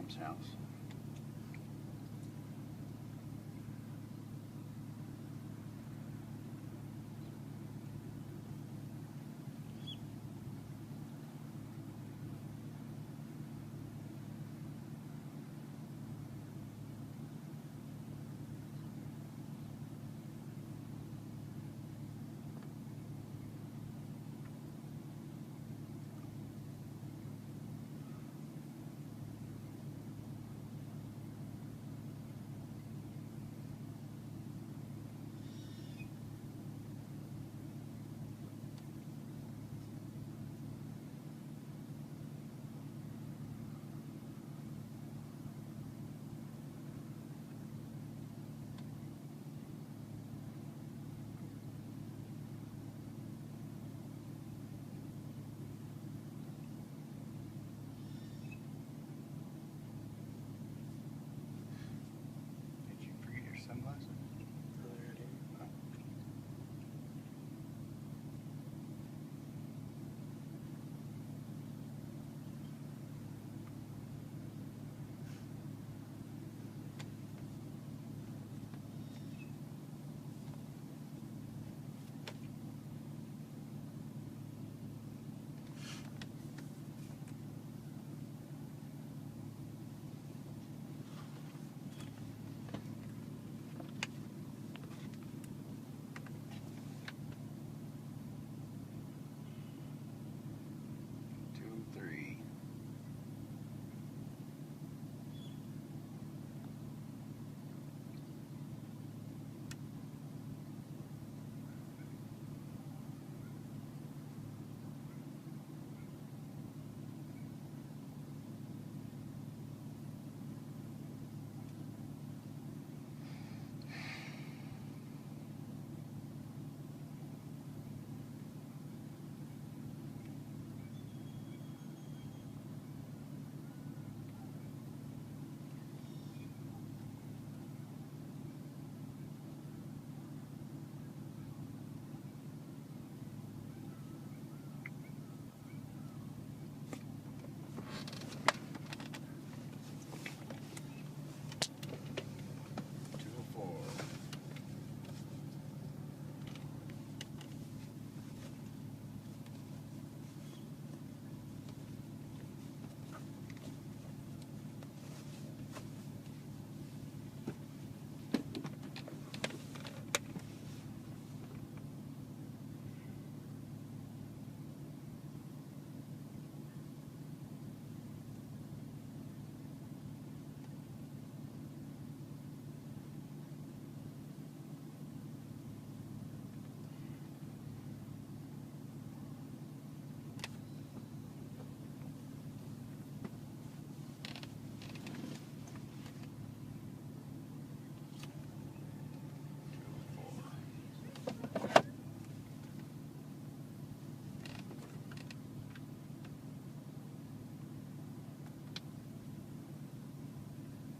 mom's house. Did you forget your sunglasses? Two, three.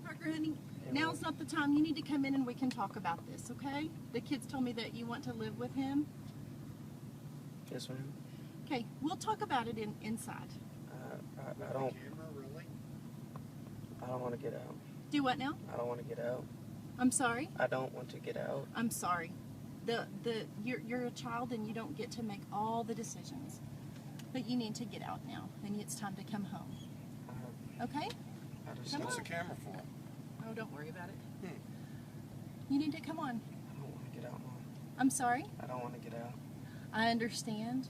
Parker, honey, now's not the time. You need to come in and we can talk about this, okay? The kids told me that you want to live with him. Yes, ma'am. Okay, we'll talk about it inside. I don't. I don't want to get out. Do what now? I don't want to get out. I'm sorry? I don't want to get out. I'm sorry. You're a child and you don't get to make all the decisions. But you need to get out now, and it's time to come home. Okay? I just Come What's on. the camera for? Oh, don't worry about it. You need to come on. I don't want to get out, Mom. I'm sorry? I don't want to get out. I understand,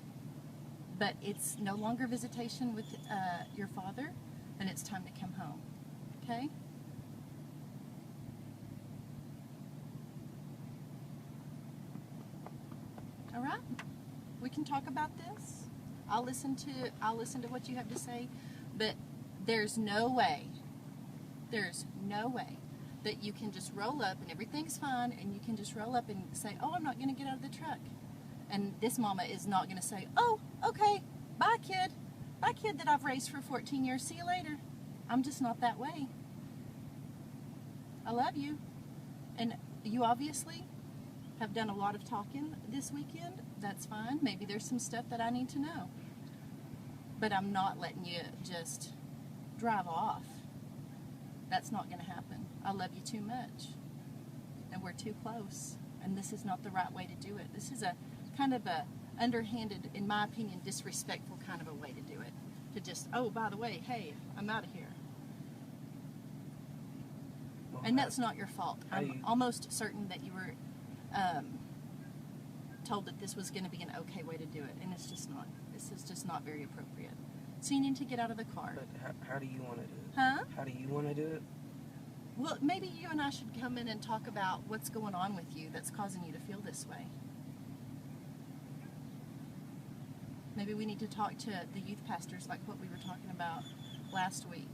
but it's no longer visitation with your father, and it's time to come home. Okay? All right. We can talk about this. I'll listen to what you have to say, but there's no way that you can just roll up and everything's fine and you can just roll up and say, "Oh, I'm not going to get out of the truck." And this mama is not going to say, "Oh, okay, bye kid. Bye kid that I've raised for 14 years. See you later." I'm just not that way. I love you. And you obviously have done a lot of talking this weekend. That's fine. Maybe there's some stuff that I need to know. But I'm not letting you just drive off. That's not going to happen. I love you too much. And we're too close. And this is not the right way to do it. This is a kind of a underhanded, in my opinion, disrespectful kind of a way to do it. To just, oh, by the way, hey, I'm out of here. Well, And that's not your fault. how do I'm you- almost certain that you were told that this was going to be an okay way to do it. And it's just not. This is just not very appropriate. So you need to get out of the car. But how do you want to do it? Huh? How do you want to do it? Well, maybe you and I should come in and talk about what's going on with you that's causing you to feel this way. Maybe we need to talk to the youth pastors like what we were talking about last week.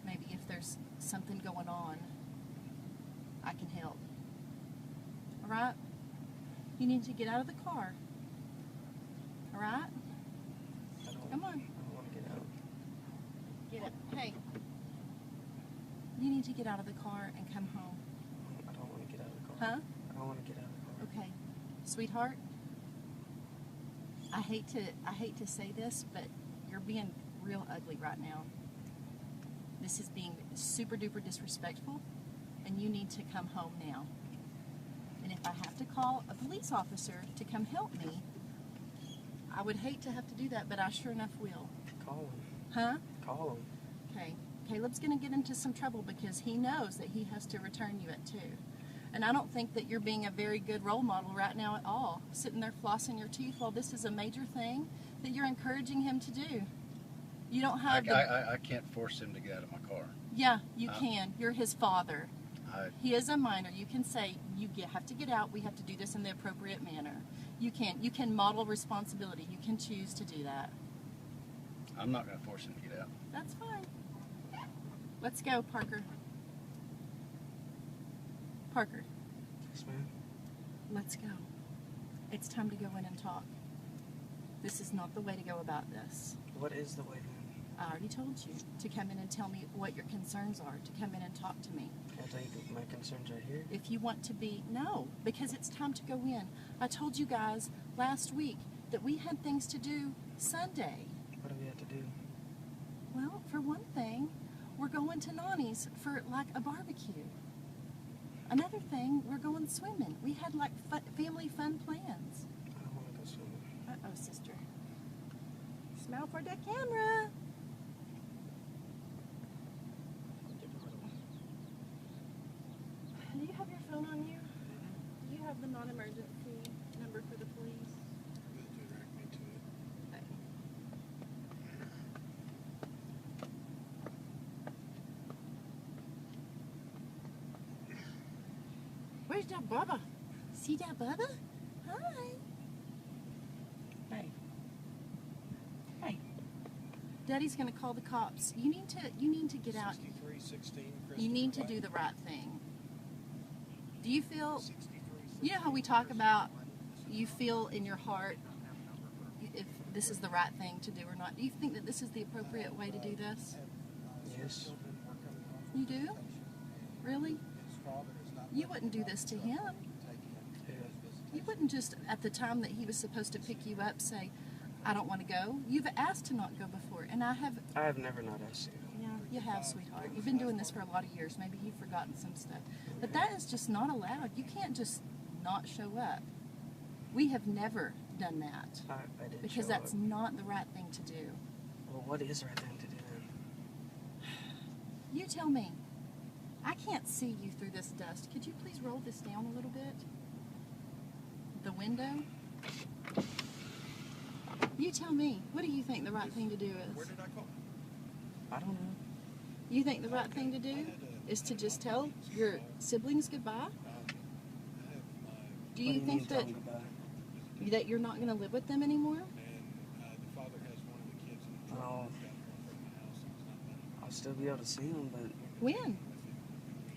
Maybe if there's something going on, I can help. All right? You need to get out of the car. All right? Come on. I don't want to get out. Get up. Hey. You need to get out of the car and come home. I don't want to get out of the car. Huh? I don't want to get out of the car. Okay. Sweetheart, I hate to say this, but you're being real ugly right now. This is being super duper disrespectful, and you need to come home now. And if I have to call a police officer to come help me, I would hate to have to do that, but I sure enough will. Call him. Huh? Call him. Okay. Caleb's going to get into some trouble because he knows that he has to return you at 2. And I don't think that you're being a very good role model right now at all. Sitting there flossing your teeth while this is a major thing that you're encouraging him to do. You don't have I can't force him to get out of my car. Yeah, you can. You're his father. I, He is a minor. You can say, have to get out. We have to do this in the appropriate manner. You can model responsibility. You can choose to do that. I'm not going to force him to get out. That's fine. Let's go, Parker. Parker, Yes, ma'am. let's go. It's time to go in and talk. This is not the way to go about this. What is the way then? I already told you to come in and tell me what your concerns are, to come in and talk to me. Can I tell you my concerns right here? If you want to be, no, because it's time to go in. I told you guys last week that we had things to do Sunday. What do we have to do? Well, for one thing, we're going to Nani's for like a barbecue. Another thing, we're going swimming. We had like family fun plans. I don't want to go swimming. Uh-oh, sister. Smile for the camera. Do you have your phone on you? Do you have the non-emergency number for the police? Okay. Where's that Bubba? See that Bubba? Hi. Hey. Hey. Daddy's gonna call the cops. You need to get out. 6316 You need to do the right thing. Do you feel, you know how we talk about you feel in your heart if this is the right thing to do or not? Do you think that this is the appropriate way to do this? Yes. You do? Really? You wouldn't do this to him. Yeah. You wouldn't just, at the time that he was supposed to pick you up, say, I don't want to go. You've asked to not go before, and I have. I have never not asked you. Yeah, you have, sweetheart. You've been doing this for a lot of years. Maybe you've forgotten some stuff. But that is just not allowed. You can't just not show up. We have never done that I did because show that's up. not the right thing to do. Well, what is the right thing to do then? You tell me. I can't see you through this dust. Could you please roll this down a little bit? The window? You tell me. What do you think the right thing to do Where is? did I go? I don't know. You think the right thing to do is to just tell your siblings goodbye? I have Do you What think mean, that tell me about it? that you're not going to live with them anymore? and the father has one of the kids in the truck. Oh. Got her from the house. It's not bad. I'll still be able to see them, but When?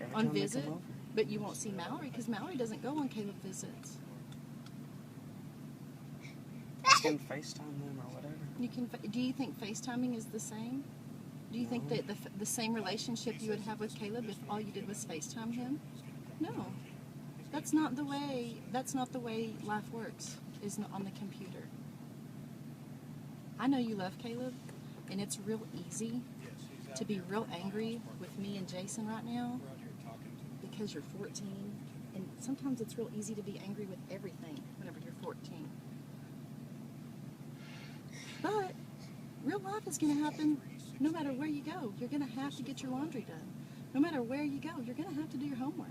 every On time they visit? come over. But you won't see Mallory because Mallory doesn't go on Caleb visits. I can FaceTime them or whatever. You can. Do you think FaceTiming is the same? Do you think that the same relationship you would have with Caleb if all you did was FaceTime him? No, that's not the way. That's not the way life works. Is not on the computer. I know you love Caleb, and it's real easy Yes, he's to be real angry with me and Jason right now We're out here talking to them. because you're 14, and sometimes it's real easy to be angry with everything whenever you're 14. But real life is going to happen no matter where you go. You're going to have to get your laundry done. No matter where you go, you're going to have to do your homework.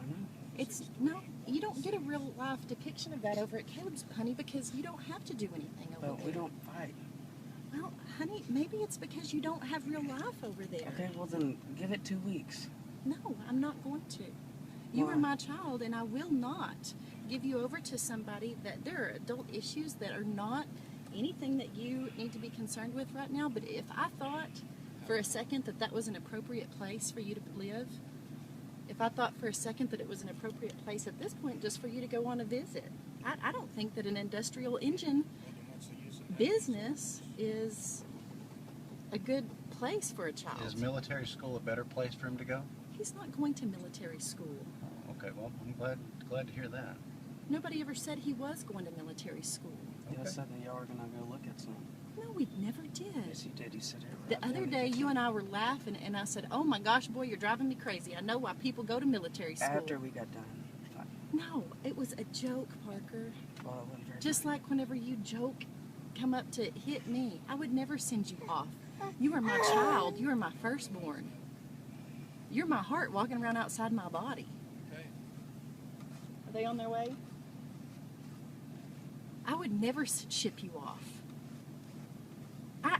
I know. It's no, you don't get a real life depiction of that over at Caleb's, honey, because you don't have to do anything over But there. we don't fight. Well, honey, maybe it's because you don't have real life over there. Okay, well then give it 2 weeks. No, I'm not going to. You Why? are my child, and I will not give you over to somebody that there are adult issues that are not anything that you need to be concerned with right now. But if I thought for a second that that was an appropriate place for you to live, if I thought for a second that it was an appropriate place at this point just for you to go on a visit, I don't think that an industrial engine Well, then what's the use of that? business is a good place for a child. Is military school a better place for him to go? He's not going to military school. Oh, okay, well, I'm glad to hear that. Nobody ever said he was going to military school. Y'all Okay. said that y'all were gonna go look at some. No, we never did. Yes, you did. You said it. The other day, you and I were laughing, and I said, "Oh my gosh, boy, you're driving me crazy. I know why people go to military school." After we got done. Fine. No, it was a joke, Parker. Well, it wasn't very Just funny. like whenever you joke, come up to hit me, I would never send you off. You are my child. You are my firstborn. You're my heart walking around outside my body. Okay. Are they on their way? I would never ship you off. I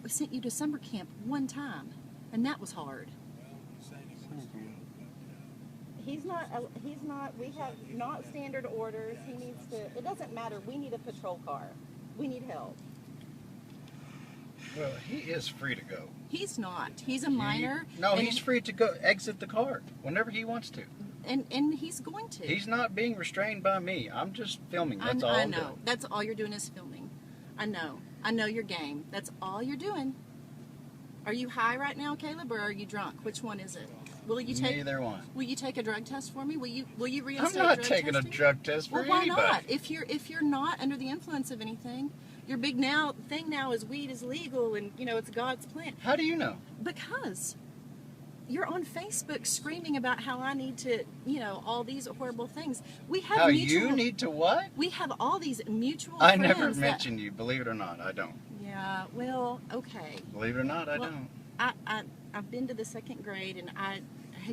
sent you to summer camp one time, and that was hard. Well, he's saying he wants to go, but, He's not, we have not standard orders. He needs to, it doesn't matter. We need a patrol car. We need help. Well, he is free to go. He's not. He's a minor. No, and, he's free to go exit the car whenever he wants to. And he's going to. He's not being restrained by me. I'm just filming. That's all I I'm know. doing. That's all you're doing is filming. I know. I know your game. That's all you're doing. Are you high right now, Caleb, or are you drunk? Which one is it? Will you take Neither one. Will you take a drug test for me? Will you I'm reinstate not drug taking testing? a drug test for Well, why anybody. not? If you're not under the influence of anything, your big thing now is weed is legal, and it's God's plan. How do you know? Because you're on Facebook screaming about how I need to, all these horrible things. We have How mutual. you need to what? We have all these mutual. I friends never that- mentioned you. Believe it or not, I don't. Yeah. Well, okay. Believe it or not, I Well, don't. I've been to the second grade, and I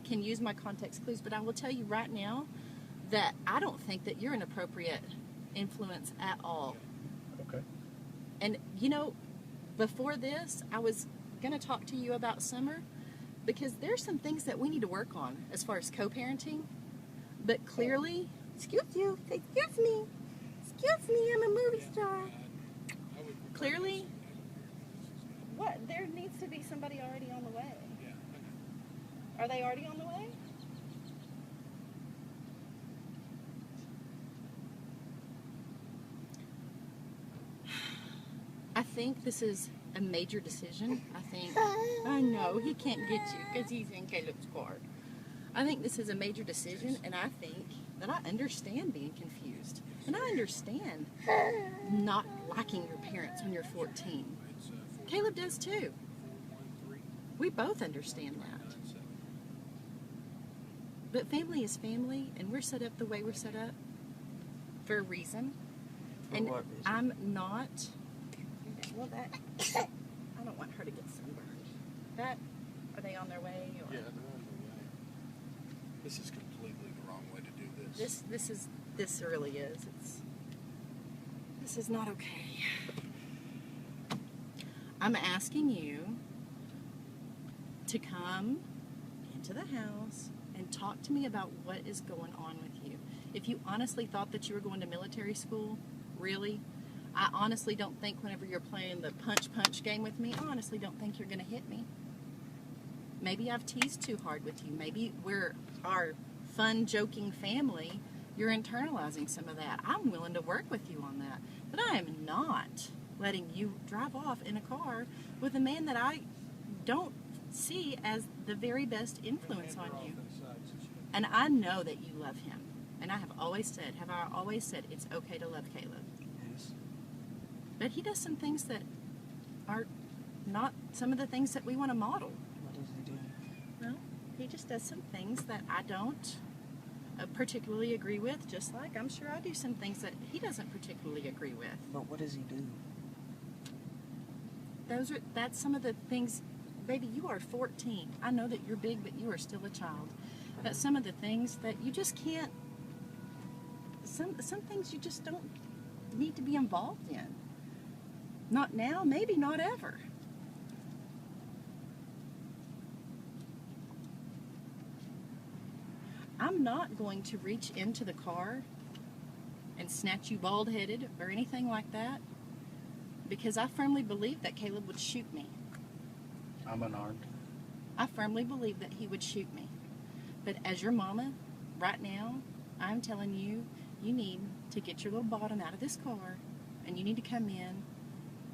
can use my context clues, but I will tell you right now that I don't think that you're an appropriate influence at all. Okay. And before this, I was going to talk to you about Summer because there's some things that we need to work on as far as co-parenting. But clearly, excuse me, I'm a movie star. I would prefer Clearly, this, and what? There needs to be somebody already on the way. yeah, Are they already on the way? I think this is a major decision. I know he can't get you because he's in Caleb's car. I think this is a major decision, and I think that I understand being confused. And I understand not liking your parents when you're 14. it's Caleb does too. 413. We both understand that. But family is family, and we're set up the way we're set up for a reason. For and what reason? I'm not. Well, that I don't want her to get sunburned. Are they on their way? Or Yeah, they're on their way. This is completely the wrong way to do this. This really is. This is not okay. I'm asking you to come into the house and talk to me about what is going on with you. If you honestly thought that you were going to military school, really, I honestly don't think whenever you're playing the punch game with me, I honestly don't think you're going to hit me. Maybe I've teased too hard with you. Maybe we're our fun, joking family. You're internalizing some of that. I'm willing to work with you on that. But I am not letting you drive off in a car with a man that I don't see as the very best influence on you. And I know that you love him. And I have always said it's okay to love Caleb. Yes. But he does some things that are not some of the things that we want to model. What does he do? Well, he just does some things that I don't particularly agree with, just like I'm sure I do some things that he doesn't particularly agree with. But what does he do? That's some of the things. Baby, you are 14. I know that you're big, but you are still a child. But some of the things that you just can't, some things you just don't need to be involved in. Not now, maybe not ever. I'm not going to reach into the car and snatch you bald-headed or anything like that, because I firmly believe that Caleb would shoot me. I'm unarmed. I firmly believe that he would shoot me. But as your mama, right now, I'm telling you, you need to get your little bottom out of this car and you need to come in.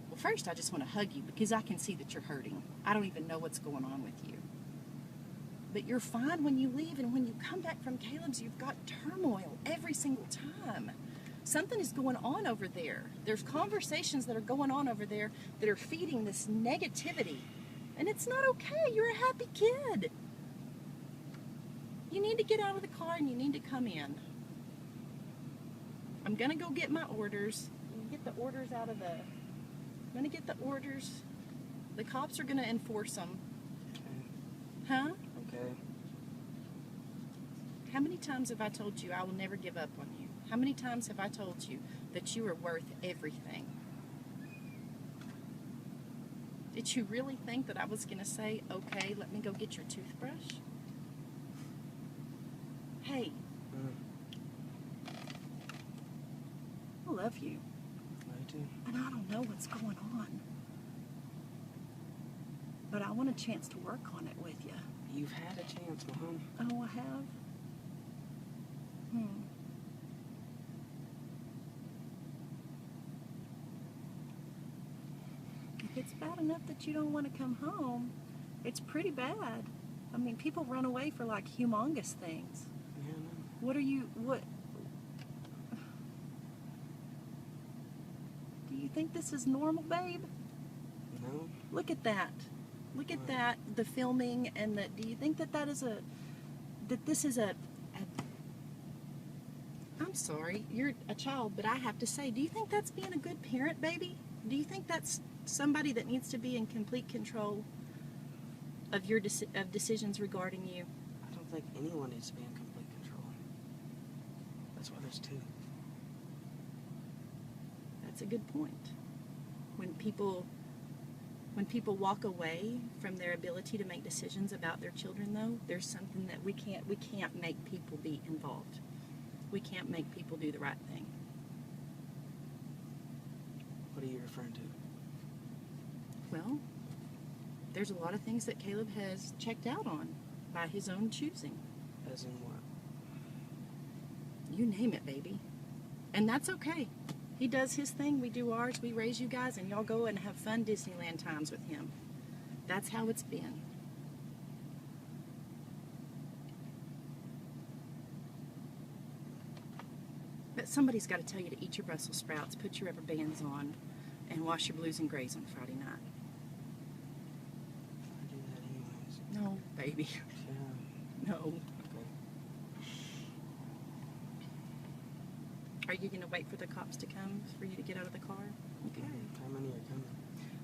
Well, first, I just want to hug you because I can see that you're hurting. I don't even know what's going on with you. But you're fine when you leave, and when you come back from Caleb's, you've got turmoil every single time. Something is going on over there. There's conversations that are going on over there that are feeding this negativity. And it's not okay. You're a happy kid. You need to get out of the car and you need to come in. I'm going to go get my orders. Get the orders out of the... I'm going to get the orders. The cops are going to enforce them. Okay. Huh? Okay. How many times have I told you I will never give up on you? How many times have I told you that you are worth everything? Did you really think that I was going to say, okay, let me go get your toothbrush? Hey, I love you, I do. and I don't know what's going on. But I want a chance to work on it with you. You've had a chance, Mom. Oh, I have? If it's bad enough that you don't want to come home, it's pretty bad. I mean, people run away for like humongous things. Yeah, no. What? Do you think this is normal, babe? No. Look at that. Look at that, the filming, and do you think that this is a I'm sorry, you're a child, but I have to say, do you think that's being a good parent, baby? Do you think that's somebody that needs to be in complete control of your of decisions regarding you? I don't think anyone needs to be in complete control. That's why there's two. That's a good point. When people walk away from their ability to make decisions about their children, though, there's something that we can't make people be involved. We can't make people do the right thing. What are you referring to? Well, there's a lot of things that Caleb has checked out on by his own choosing. As in what? You name it, baby. And that's okay. He does his thing, we do ours, we raise you guys, and y'all go and have fun Disneyland times with him. That's how it's been. But somebody's got to tell you to eat your Brussels sprouts, put your rubber bands on, and wash your blues and grays on Friday night. I do that anyways. No, baby. Yeah. No. Okay. Are you going to wait for the cops to come for you to get out of the car? Okay. How many are coming?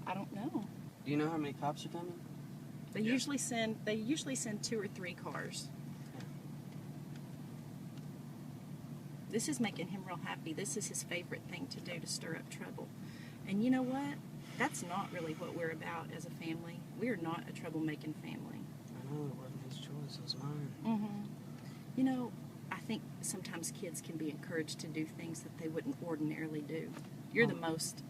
I don't know. Do you know how many cops are coming? They usually send 2 or 3 cars. Okay. This is making him real happy. This is his favorite thing to do, to stir up trouble. And you know what? That's not really what we're about as a family. We're not a troublemaking family. I know, it wasn't his choice, it was mine. Mm-hmm. You know, I think sometimes kids can be encouraged to do things that they wouldn't ordinarily do. You're the most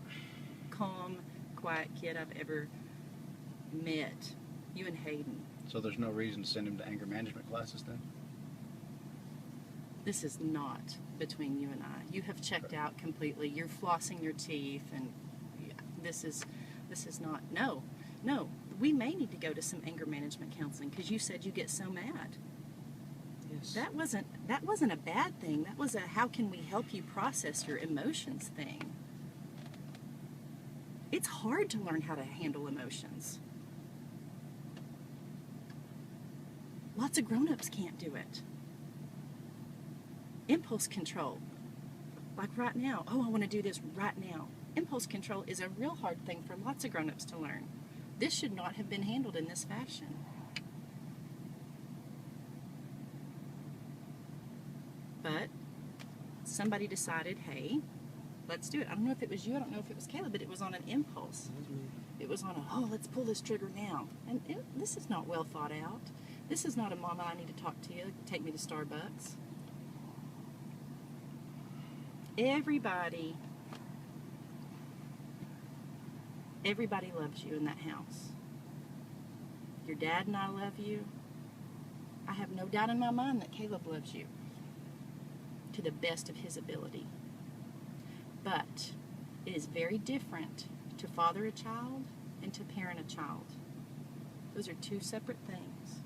calm, quiet kid I've ever met. You and Hayden. So there's no reason to send him to anger management classes then? This is not between you and I. You have checked out completely. You're flossing your teeth, and this is not. No. We may need to go to some anger management counseling because you said you get so mad. Yes. That wasn't a bad thing. That was a how can we help you process your emotions thing. It's hard to learn how to handle emotions. Lots of grown-ups can't do it. Impulse control. Like right now. Oh, I want to do this right now. Impulse control is a real hard thing for lots of grown-ups to learn. This should not have been handled in this fashion. But somebody decided, hey, let's do it. I don't know if it was you, I don't know if it was Caleb, but it was on an impulse. That was me. It was on a, oh, let's pull this trigger now. And this is not well thought out. This is not a mama, I need to talk to you, take me to Starbucks. Everybody loves you in that house. Your dad and I love you. I have no doubt in my mind that Caleb loves you to the best of his ability. But it is very different to father a child and to parent a child. Those are two separate things.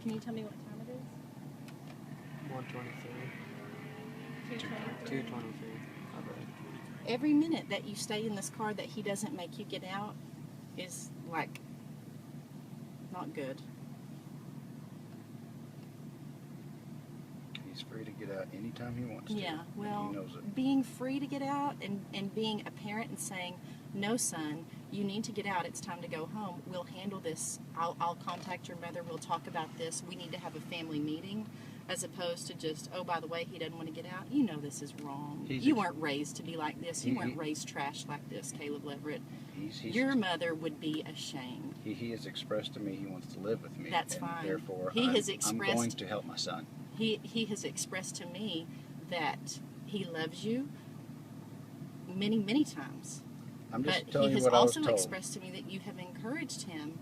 Can you tell me what time it is? 123. 223. I read. Every minute that you stay in this car that he doesn't make you get out is like not good. He's free to get out anytime he wants to. Yeah, and well, he knows it. being free to get out and being a parent and saying, no, son, you need to get out. It's time to go home. We'll handle this. I'll contact your mother. We'll talk about this. We need to have a family meeting, as opposed to just, oh, by the way, he doesn't want to get out. You know this is wrong. You weren't raised to be like this. You weren't raised trash like this, Caleb Leverett. Your mother would be ashamed. He has expressed to me he wants to live with me. That's and fine. Therefore, He has I'm expressed- going to help my son. He has expressed to me that he loves you many, many times. I'm just But telling he you has what I was also told. expressed to me that you have encouraged him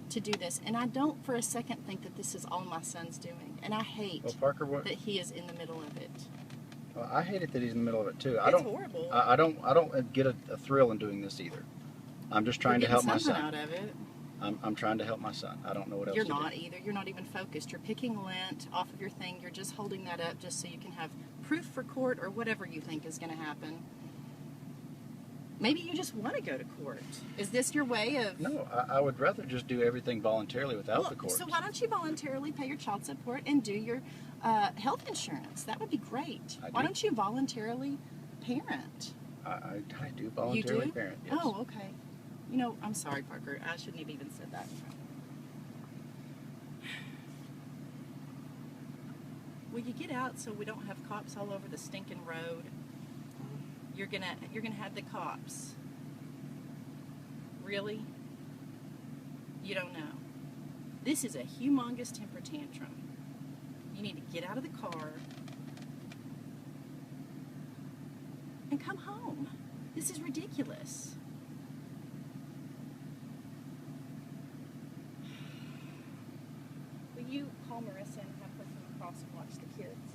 to do this. And I don't for a second think that this is all my son's doing. And I hate Well, Parker, what? that he is in the middle of it. Well, I hate it that he's in the middle of it too. It's horrible. I don't get a thrill in doing this either. I'm just trying to You're help my getting something son. out of it. I'm trying to help my son. I don't know what else You're to not do. either. You're not even focused. You're picking lint off of your thing. You're just holding that up just so you can have proof for court or whatever you think is going to happen. Maybe you just want to go to court. Is this your way of... No, I would rather just do everything voluntarily without the court. So why don't you voluntarily pay your child support and do your health insurance? That would be great. I Why do. don't you voluntarily parent? I do You voluntarily do? parent. Yes. Oh, okay. You know, I'm sorry, Parker. I shouldn't have even said that. Will you get out so we don't have cops all over the stinking road? You're gonna have the cops. Really? You don't know. This is a humongous temper tantrum. You need to get out of the car and come home. This is ridiculous. Will you call Marissa and have her come across and watch the kids?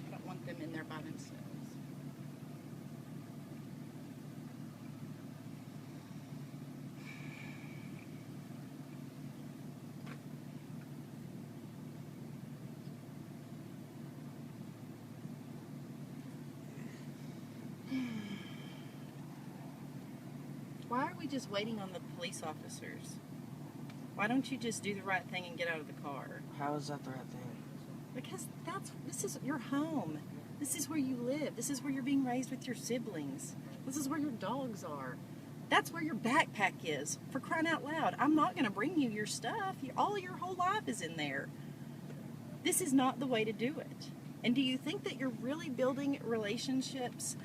I don't want them in there by themselves. Why are we just waiting on the police officers? Why don't you just do the right thing and get out of the car? How is that the right thing? Because this is your home. This is where you live. This is where you're being raised with your siblings. This is where your dogs are. That's where your backpack is. For crying out loud, I'm not going to bring you your stuff. All your whole life is in there. This is not the way to do it. And do you think that you're really building relationships?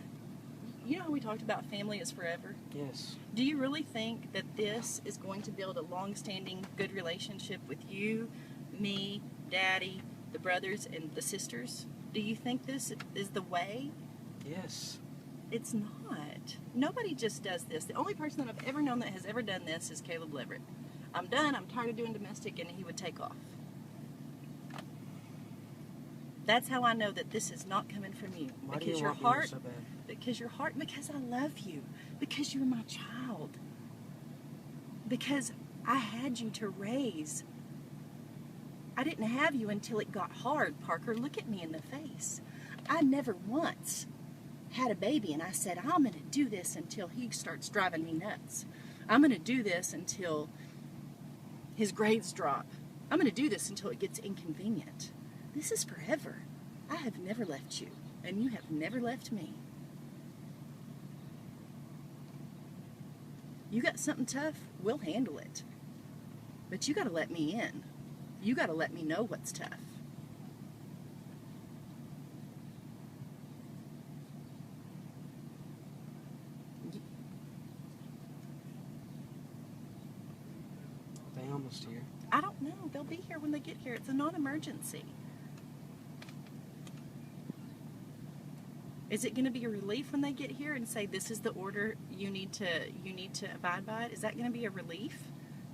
You know how we talked about family is forever? Yes. Do you really think that this is going to build a long-standing good relationship with you, me, Daddy, the brothers, and the sisters? Do you think this is the way? Yes. It's not. Nobody just does this. The only person that I've ever known that has ever done this is Caleb Leverett. I'm done. I'm tired of doing domestic, and he would take off. That's how I know that this is not coming from you. Why do Because you your want me here heart, so bad? because I love you. Because you're my child. Because I had you to raise. I didn't have you until it got hard, Parker. Look at me in the face. I never once had a baby and I said, I'm going to do this until he starts driving me nuts. I'm going to do this until his grades drop. I'm going to do this until it gets inconvenient. This is forever. I have never left you, and you have never left me. You got something tough, we'll handle it. But you got to let me in. You got to let me know what's tough. They almost here. I don't know. They'll be here when they get here. It's a non-emergency. Is it going to be a relief when they get here and say this is the order you need to abide by it? Is that going to be a relief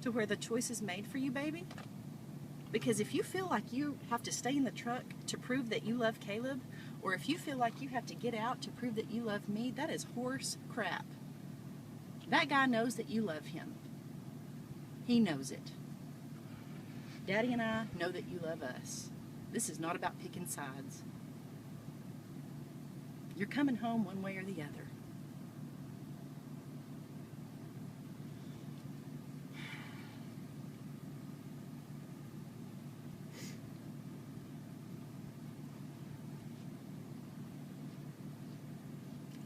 to where the choice is made for you, baby? Because if you feel like you have to stay in the truck to prove that you love Caleb, or if you feel like you have to get out to prove that you love me, that is horse crap. That guy knows that you love him. He knows it. Daddy and I know that you love us. This is not about picking sides. You're coming home one way or the other.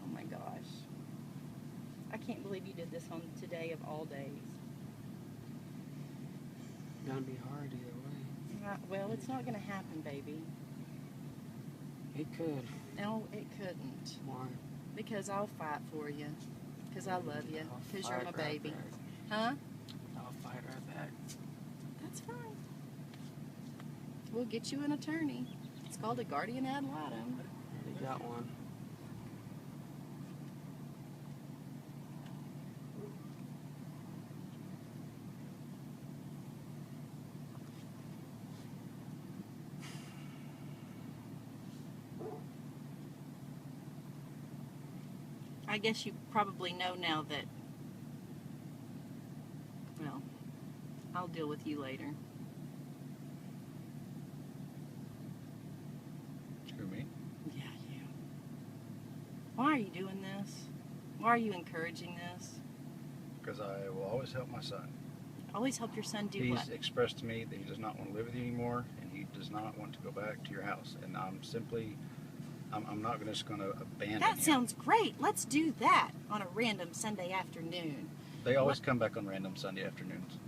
Oh my gosh. I can't believe you did this on today of all days. Gonna be hard either way. Well, it's not going to happen, baby. It could. No, it couldn't. Why? Because I'll fight for you. Because I love you. I'll Because you're my fight right baby. back. Huh? I'll fight right back. That's fine. We'll get you an attorney. It's called a guardian ad litem. You got one. I guess you probably know now that, well, I'll deal with you later. Who, me? Yeah, you. Why are you doing this? Why are you encouraging this? Because I will always help my son. Always help your son do He's what? expressed to me that he does not want to live with you anymore, and he does not want to go back to your house. And I'm not just going to abandon That him. sounds great. Let's do that on a random Sunday afternoon. They always come back on random Sunday afternoons.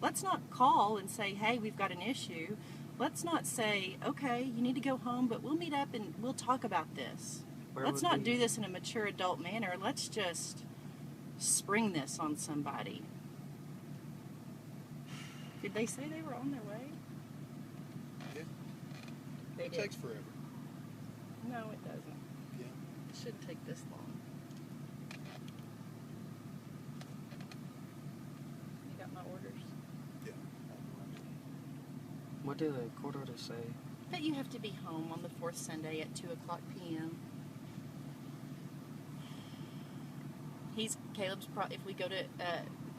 Let's not call and say, hey, we've got an issue. Let's not say, okay, you need to go home, but we'll meet up and we'll talk about this. Where Let's would not we- do this in a mature adult manner. Let's just spring this on somebody. Did they say they were on their way? Yeah. They It did. takes forever. No, it doesn't. Yeah. It shouldn't take this long. You got my orders? Yeah. What did the court order say? That you have to be home on the fourth Sunday at 2:00 p.m. Caleb's if we go to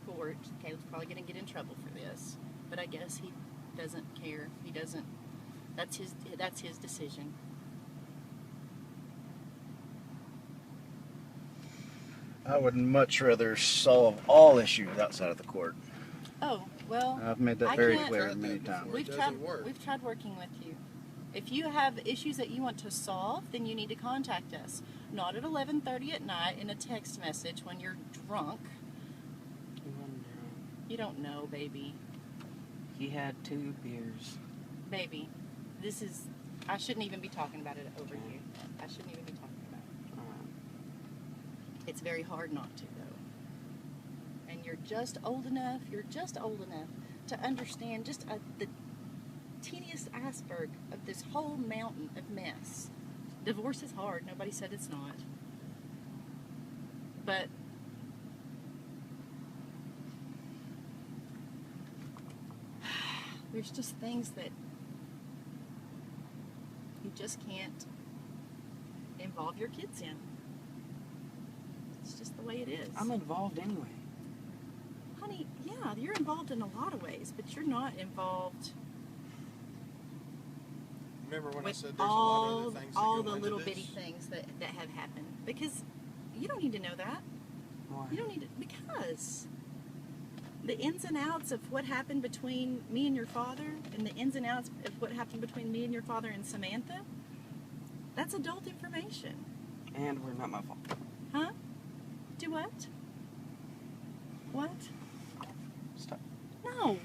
court, Caleb's probably going to get in trouble for this. But I guess he doesn't care. He doesn't. That's his decision. I would much rather solve all issues outside of the court. Oh well. I've made that I very can't- clear Tried many that before. times. It We've doesn't tried. work. We've tried working with you. If you have issues that you want to solve, then you need to contact us. Not at 11:30 at night in a text message when you're drunk. He wasn't drunk. You don't know, baby. He had 2 beers. Baby, this is. I shouldn't even be talking about it over you. I shouldn't even be talking about it. It's very hard not to, though. And you're just old enough. You're just old enough to understand just the teeniest iceberg of this whole mountain of mess. Divorce is hard. Nobody said it's not. But there's just things that just can't involve your kids in. It's just the way it is. I'm involved anyway. Honey, yeah, you're involved in a lot of ways, but you're not involved Remember when I with said there's a lot of other things that all go the into little this? bitty things that have happened. Because you don't need to know that. Why? You don't need to, because the ins and outs of what happened between me and your father, and the ins and outs of what happened between me and your father and Samantha, that's adult information. And we're not my fault. Huh? Do what? What? Stop. No.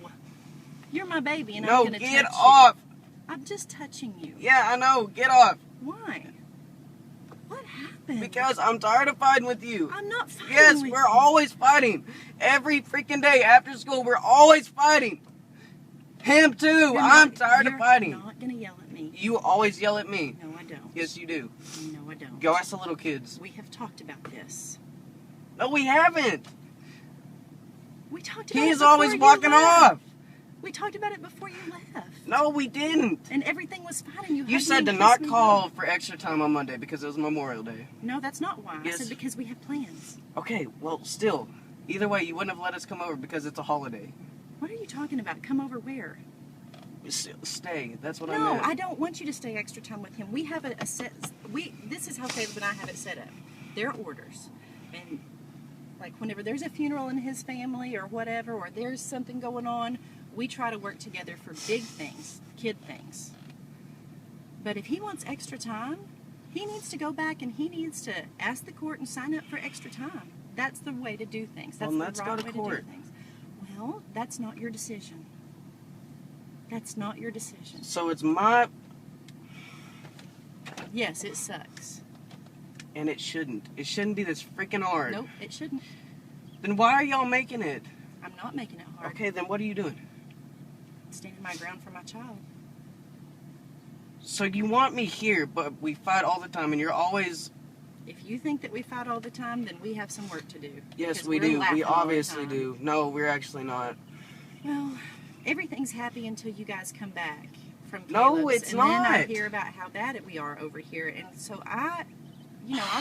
You're my baby, and No, I'm going to touch get you. off. I'm just touching you. Yeah, I know. Get off. Why? What happened? Because I'm tired of fighting with you. I'm not fighting Yes, with we're you. always fighting. Every freaking day after school, we're always fighting. Him too. You're I'm not- tired of fighting. You're not going to yell at me. You always yell at me. No, I don't. Yes, you do. No, I don't. Go ask the little kids. We have talked about this. No, we haven't. We talked about it He's before always you walking left. off. We talked about it before you left. No, we didn't. And everything was fine, and you You hugged said me to and not kissed me. call for extra time on Monday because it was Memorial Day. No, that's not why. Yes. I said because we have plans. Okay, well, still. Either way, you wouldn't have let us come over because it's a holiday. What are you talking about? Come over where? Stay. That's what I No, meant. I don't want you to stay extra time with him. We have a set. This is how Caleb and I have it set up. There are orders, and like whenever there's a funeral in his family or whatever, or there's something going on, we try to work together for big things, kid things. But if he wants extra time, he needs to go back and he needs to ask the court and sign up for extra time. That's the way to do things. That's Well, the let's right go to way court. to do things. Well, that's not your decision. That's not your decision. So it's my... Yes, it sucks. And it shouldn't. It shouldn't be this freaking hard. Nope, it shouldn't. Then why are y'all making it? I'm not making it hard. Okay, then what are you doing? Standing my ground for my child. So you want me here, but we fight all the time, and you're always... If you think that we fight all the time, then we have some work to do. Yes, because we we're do. laughing We all the obviously time. do. No, we're actually not. Well, everything's happy until you guys come back from No, Caleb's, it's and then I not. hear about how bad we are over here, and so I'm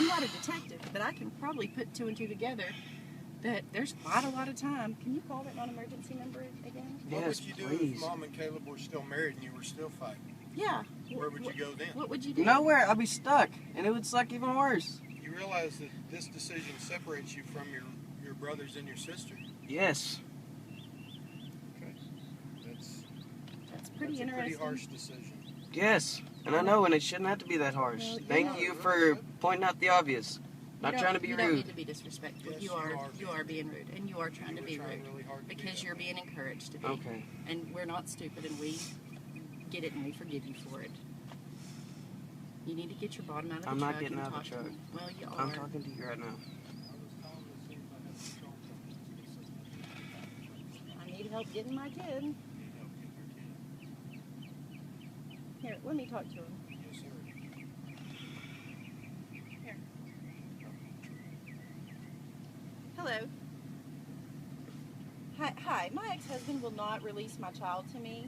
not a detective, but I can probably put two and two together that there's quite a lot of time. Can you call that non-emergency number again? What Yes, would you do please. if Mom and Caleb were still married and you were still fighting? Yeah. Where would you go then? What would you do? Nowhere. I'd be stuck, and it would suck even worse. You realize that this decision separates you from your brothers and your sister. Yes. Okay. That's pretty That's a interesting. pretty harsh decision. Yes. And I know, and it shouldn't have to be that harsh. Well, Thank yeah. you for pointing out the obvious. You Not don't- trying to be you don't rude. need to be disrespectful. Yes, you are being rude, and you are trying You to were be trying rude really hard to do because that. you're being encouraged to be. Okay. And we're not stupid, and we get it, and we forgive you for it. You need to get your bottom out of the I'm truck. not getting and out of the talk to truck. me. Well, you are. I'm talking to you right now. I need help getting my kid. Here, let me talk to him. Yes, sir. Here. Hello. Hi. My ex-husband will not release my child to me,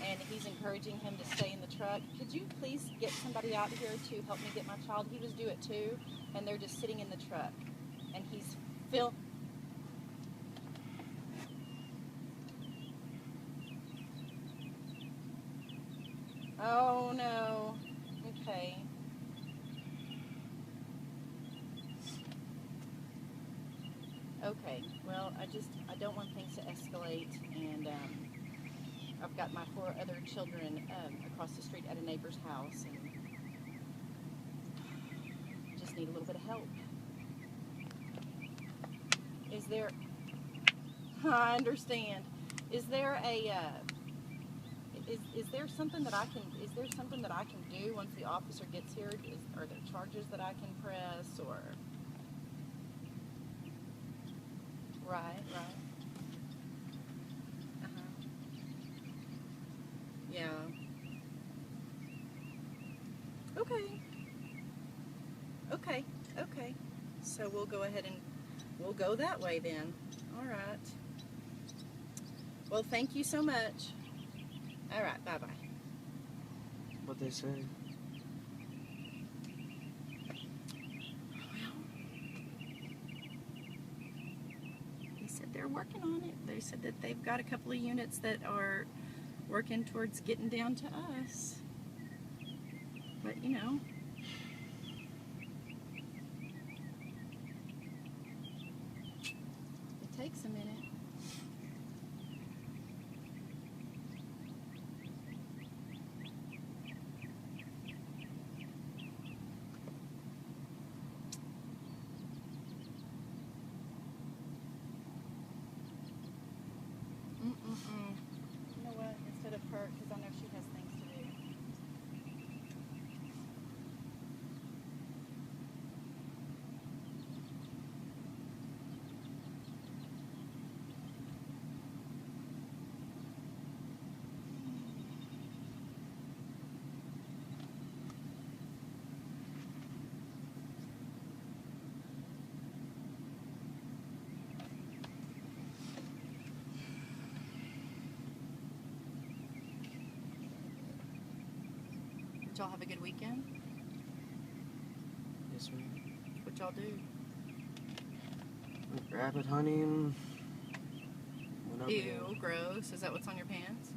and he's encouraging him to stay in the truck. Could you please get somebody out here to help me get my child? He was due at 2, and they're just sitting in the truck, and he's Oh no. Okay. Okay. Well, I don't want things to escalate, and I've got my 4 other children across the street at a neighbor's house, and just need a little bit of help. Is there? I understand. Is there a? Is there something that I can? Is there something that I can do once the officer gets here? Are there charges that I can press or? Right. Yeah. Okay. So we'll go ahead and we'll go that way then. All right. Well, thank you so much. All right. Bye-bye. What they say. working on it. They said that they've got a couple of units that are working towards getting down to us. But, you know. It takes a minute. You know what? Instead of her, because I know she has things to do. Did y'all have a good weekend? Yes, ma'am. What y'all do? Went rabbit hunting. Went over Ew, gross. Is that what's on your pants?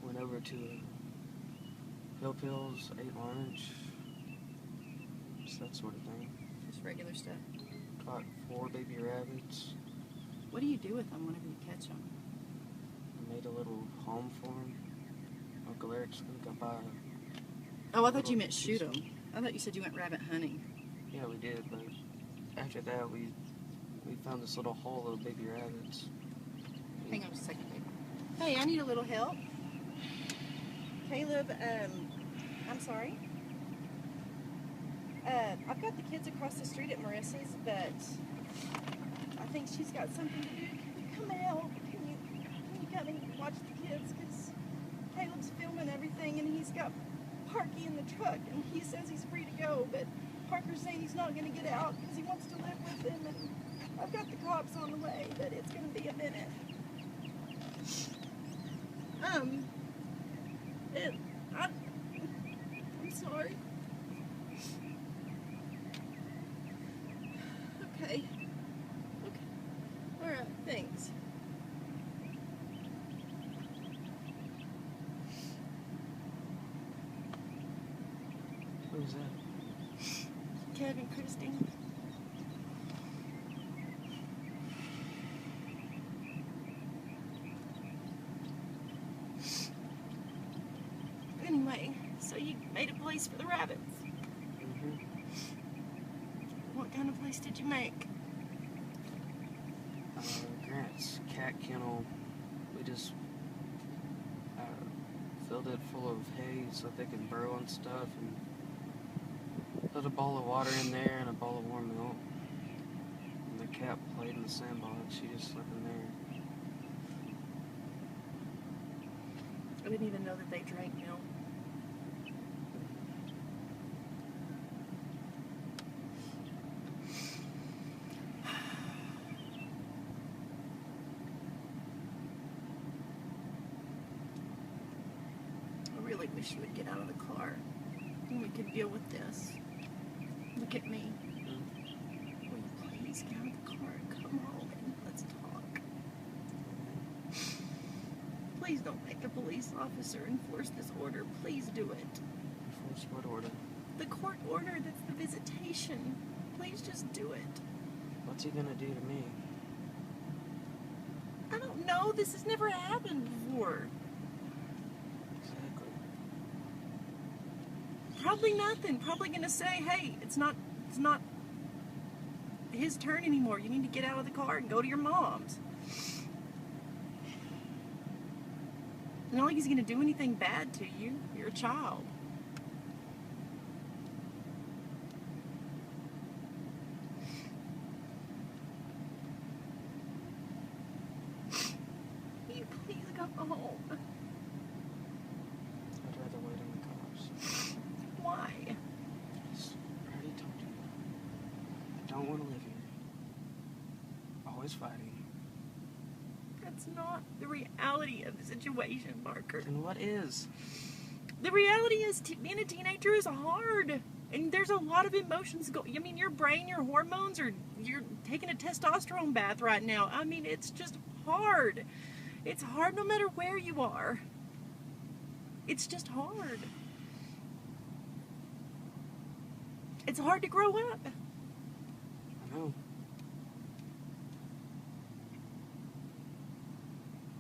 Went over to Hill Pills, ate lunch. Just that sort of thing. Just regular stuff. Caught 4 baby rabbits. What do you do with them whenever you catch them? I made a little home for them. Uncle Eric's gonna buy. Oh, I thought you meant shoot them. I thought you said you went rabbit hunting. Yeah, we did, but after that we found this little hole of baby rabbits. Hang on just a second, babe. Hey, I need a little help. Caleb, I'm sorry. I've got the kids across the street at Marissa's, but I think she's got something to do. Can you come out? Can you come and watch the kids? Because Caleb's filming everything, and he's got Parky in the truck, and he says he's free to go, but Parker's saying he's not going to get out because he wants to live with him, and I've got the cops on the way, but it's going to be a minute. I'm sorry. Okay. Alright, thanks. Who's that? Kevin, Christine. Anyway, so you made a place for the rabbits. Mm-hmm. What kind of place did you make? Grant's cat kennel. We just filled it full of hay so they can burrow and stuff, and put a bowl of water in there and a bowl of warm milk. And the cat played in the sandbox. She just slept in there. I didn't even know that they drank milk. I really wish you would get out of the car and we could deal with this. Look at me. Will you please get out of the car and come home and let's talk? Please don't make a police officer enforce this order. Please do it. Enforce what order? The court order that's the visitation. Please just do it. What's he gonna do to me? I don't know. This has never happened before. Exactly. Probably nothing. Probably gonna say, hey, it's not his turn anymore. You need to get out of the car and go to your mom's. Not like he's gonna do anything bad to you. You're a child. Will you please come home? I'd rather wait on the cops. Why? I already told you. I don't want to live here. Always fighting. That's not the reality of the situation, Parker. And what is? The reality is being a teenager is hard. And there's a lot of emotions I mean, your brain, your hormones you're taking a testosterone bath right now. I mean, it's just hard. It's hard no matter where you are. It's just hard. It's hard to grow up. I know.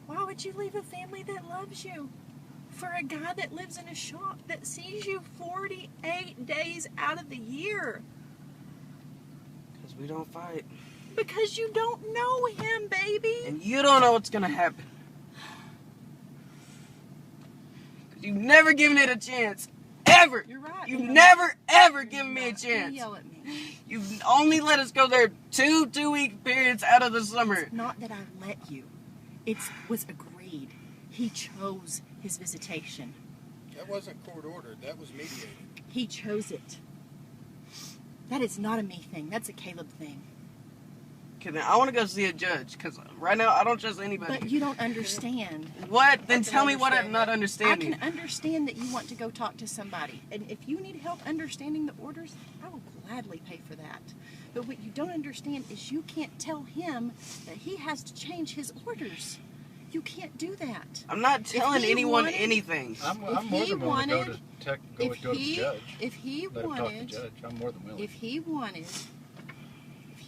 Why would you leave a family that loves you for a guy that lives in a shop that sees you 48 days out of the year? Because we don't fight. Because you don't know him, baby. And you don't know what's going to happen. Because you've never given it a chance. Ever. You're right. You've never, ever given me a Don't chance. yell at me. You've only let us go there 2-week periods out of the summer. It's not that I let you. It was agreed. He chose his visitation. That wasn't court ordered. That was mediated. He chose it. That is not a me thing. That's a Caleb thing. Okay, then I want to go see a judge. Because right now, I don't trust anybody. But you don't understand. What? Then I can tell me what I'm understand not that. understanding. I can understand that you want to go talk to somebody. And if you need help understanding the orders, I will gladly pay for that. But what you don't understand is you can't tell him that he has to change his orders. You can't do that. I'm not telling he anyone wanted- anything. I'm If more he than willing to go wanted- to If go to the judge. he Let him talk to the wanted, judge. I'm more than willing. if he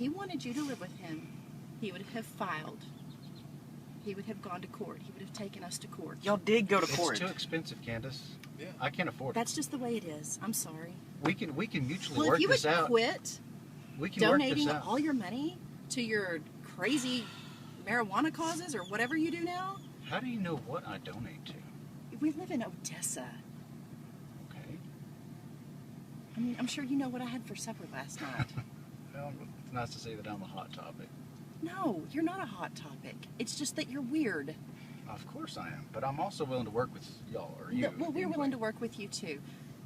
wanted you to live with him, he would have filed. He would have gone to court. He would have taken us to court. Y'all did go to It's court. too expensive, Candace. Yeah. I can't afford it. That's just the way it is. I'm sorry. We can mutually Well, work if you this would out. quit We can work donating this out. all your money to your crazy marijuana causes or whatever you do now, How do you know what I donate to? we live in Odessa. Okay. I mean, I'm sure you know what I had for supper last night. Well, it's nice to say that I'm a hot topic. No, you're not a hot topic. It's just that you're weird. Of course I am, but I'm also willing to work with y'all or you. No, well, we're anyway. willing to work with you too.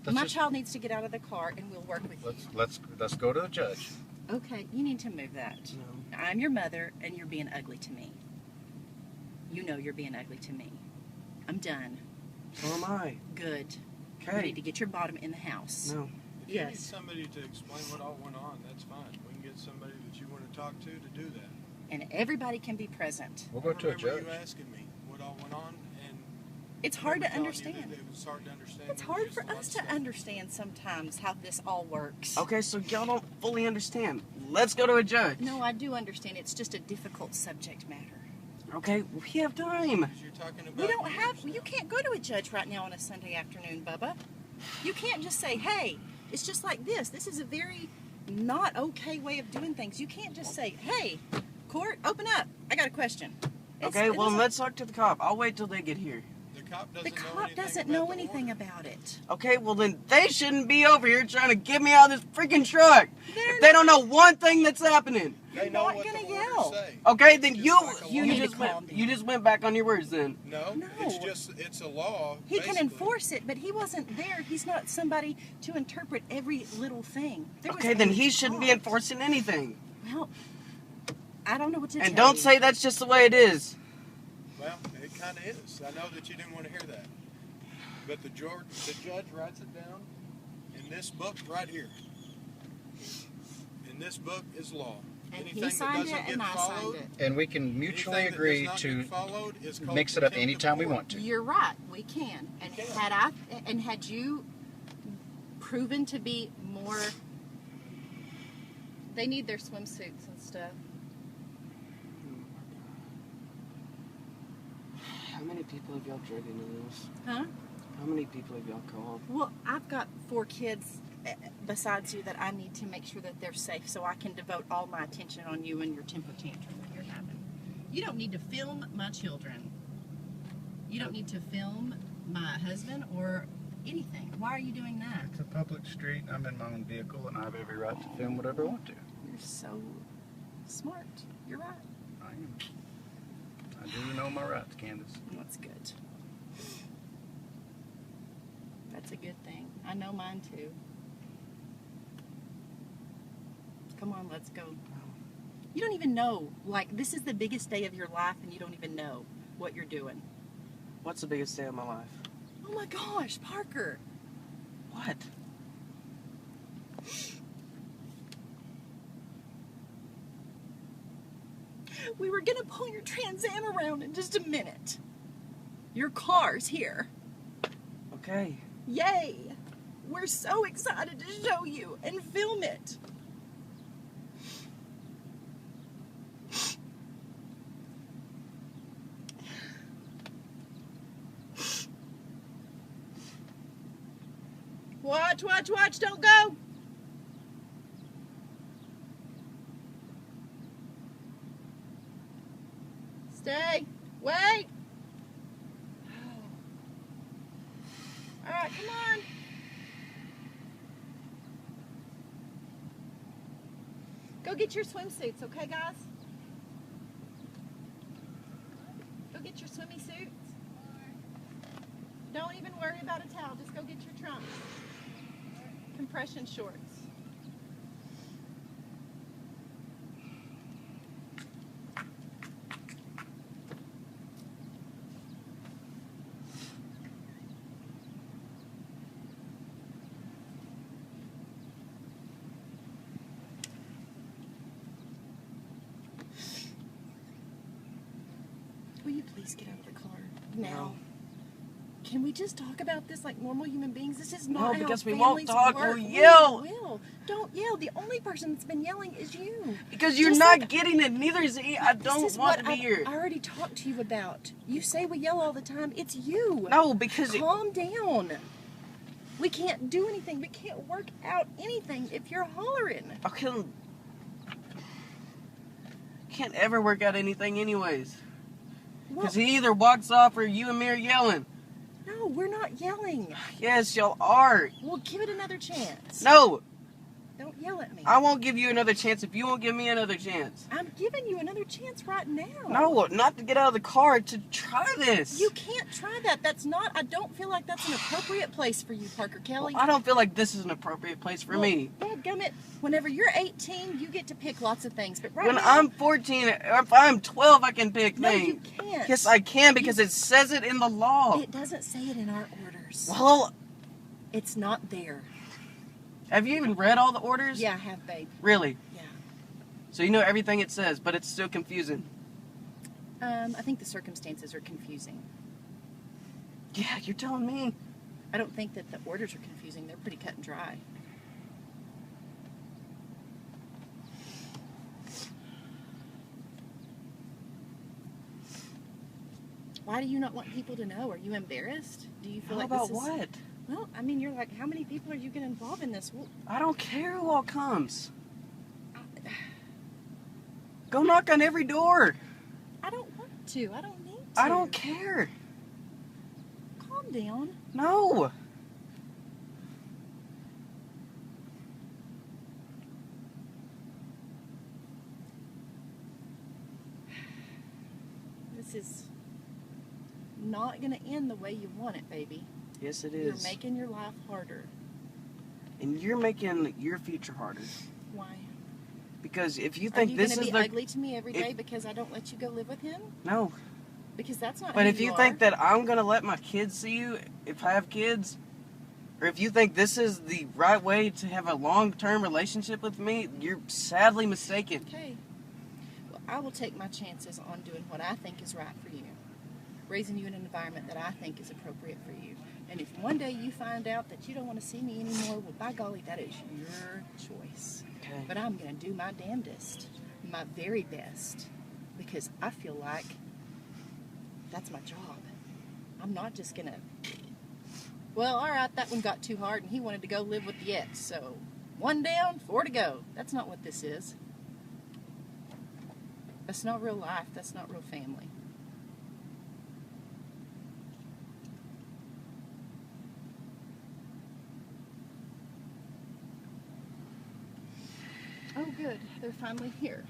Let's My just- child needs to get out of the car, and we'll work with you. Let's go to the judge. Okay, you need to move that. No. I'm your mother, and you're being ugly to me. You know you're being ugly to me. I'm done. So am I. Good. You Okay. need to get your bottom in the house. No. If you need Yes. somebody to explain what all went on, that's fine. We can get somebody that you want to talk to do that. And everybody can be present. We'll go to a remember judge. you asking me what all went on, and It's hard to I remember telling you understand. that it was hard to understand. It's It was hard just for a lot us of to stuff. understand sometimes how this all works. Okay, so y'all don't fully understand. Let's go to a judge. No, I do understand. It's just a difficult subject matter. Okay, we have time. 'Cause you're talking about We don't years have. now. You can't go to a judge right now on a Sunday afternoon, Bubba. You can't just say, "Hey, it's just like this." This is a very not okay way of doing things. You can't just say, "Hey, court, open up. I got a question." Okay, well, let's talk to the cop. I'll wait till they get here. The cop The doesn't know cop anything doesn't about know the anything order. about it. Okay, well, then they shouldn't be over here trying to get me out of this freaking truck. They're If they don't know one thing that's happening. They You're know not what gonna the orders yell. say. Okay, then Just you like a you law. You need just to calm went down. you just went back on your words then. No, No. it's a law. He can basically. enforce it, but he wasn't there. He's not somebody to interpret every little thing. There was Okay, then a he shouldn't be cop. enforcing anything. Well, I don't know what to And tell don't you. say that's just the way it is. Well, it kind of is. I know that you didn't want to hear that, but the judge writes it down in this book right here. In this book is law. And Anything he that signed doesn't it, get and I followed, signed it. And we can mutually anything that agree does not to get followed is called mix it up contempt of anytime we court. want to. You're right. We can. And can. had you proven to be more, they need their swimsuits and stuff. How many people have y'all dragged into this? Huh? How many people have y'all called? Well, I've got 4 kids besides you that I need to make sure that they're safe, so I can devote all my attention on you and your temper tantrum that you're having. You don't need to film my children. You don't need to film my husband or anything. Why are you doing that? It's a public street. I'm in my own vehicle, and I have every right to film whatever I want to. You're so smart. You're right. I am. I do know my rights, Candace. That's good. That's a good thing. I know mine too. Come on, let's go. You don't even know. Like, this is the biggest day of your life, and you don't even know what you're doing. What's the biggest day of my life? Oh my gosh, Parker. What? We were gonna pull your Trans Am around in just a minute. Your car's here. Okay. Yay! We're so excited to show you and film it. Watch, watch, watch, don't go. Stay. Wait. All right, come on. Go get your swimsuits, okay, guys? Go get your swimmy suits. Don't even worry about a towel. Just go get your trunks. Compression shorts. Will you please get out of the car now? No. Can we just talk about this like normal human beings? This is No, not how because we families won't talk, work. we'll yell. We will. Don't yell. The only person that's been yelling is you. Because you're Just not like- getting it. Neither is he. I This don't is want what to be here. I already talked to you about. You say we yell all the time. It's you. No, because it, Calm down. We can't do anything. We can't work out anything if you're hollering. I can't ever work out anything anyways. Well, Because he either walks off or you and me are yelling. no, we're not yelling. Yes, y'all are. We'll give it another chance. No, Don't yell at me. I won't give you another chance if you won't give me another chance. I'm giving you another chance right now. No, not to get out of the car, to try this. You can't try that. That's not, I don't feel like that's an appropriate place for you, Parker Kelly. I don't feel like this is an appropriate place for me. Dadgummit, whenever you're 18, you get to pick lots of things. But right When now, I'm 14, or if I'm 12, I can pick no, things. you can't. Yes, I can because it says it in the law. It doesn't say it in our orders. Well, It's not there. have you even read all the orders? Yeah, I have, babe. Really? Yeah. So you know everything it says, but it's still confusing. I think the circumstances are confusing. Yeah, you're telling me. I don't think that the orders are confusing. They're pretty cut and dry. Why do you not want people to know? Are you embarrassed? Do you feel How like about this is... what? Well, I mean, you're like, how many people are you going to involve in this? Well, I don't care who all comes. Go knock on every door. I don't want to. I don't need to. I don't care. Calm down. No. This is not going to end the way you want it, baby. Yes, it You're is. making your life harder. And you're making your future harder. Why? Because if you Are think you this going is to be the ugly to me every day because I don't let you go live with him? no. Because that's not But who if you are. think that I'm gonna let my kids see you, if I have kids, or if you think this is the right way to have a long-term relationship with me, you're sadly mistaken. Okay. Well, I will take my chances on doing what I think is right for you. Raising you in an environment that I think is appropriate for you. And if one day you find out that you don't want to see me anymore, well, by golly, that is your choice. Okay. But I'm going to do my damnedest, my very best, because I feel like that's my job. I'm not just going to, well, all right, that one got too hard and he wanted to go live with the ex, so 1 down, 4 to go. That's not what this is. That's not real life. That's not real family. Oh, good. They're finally here.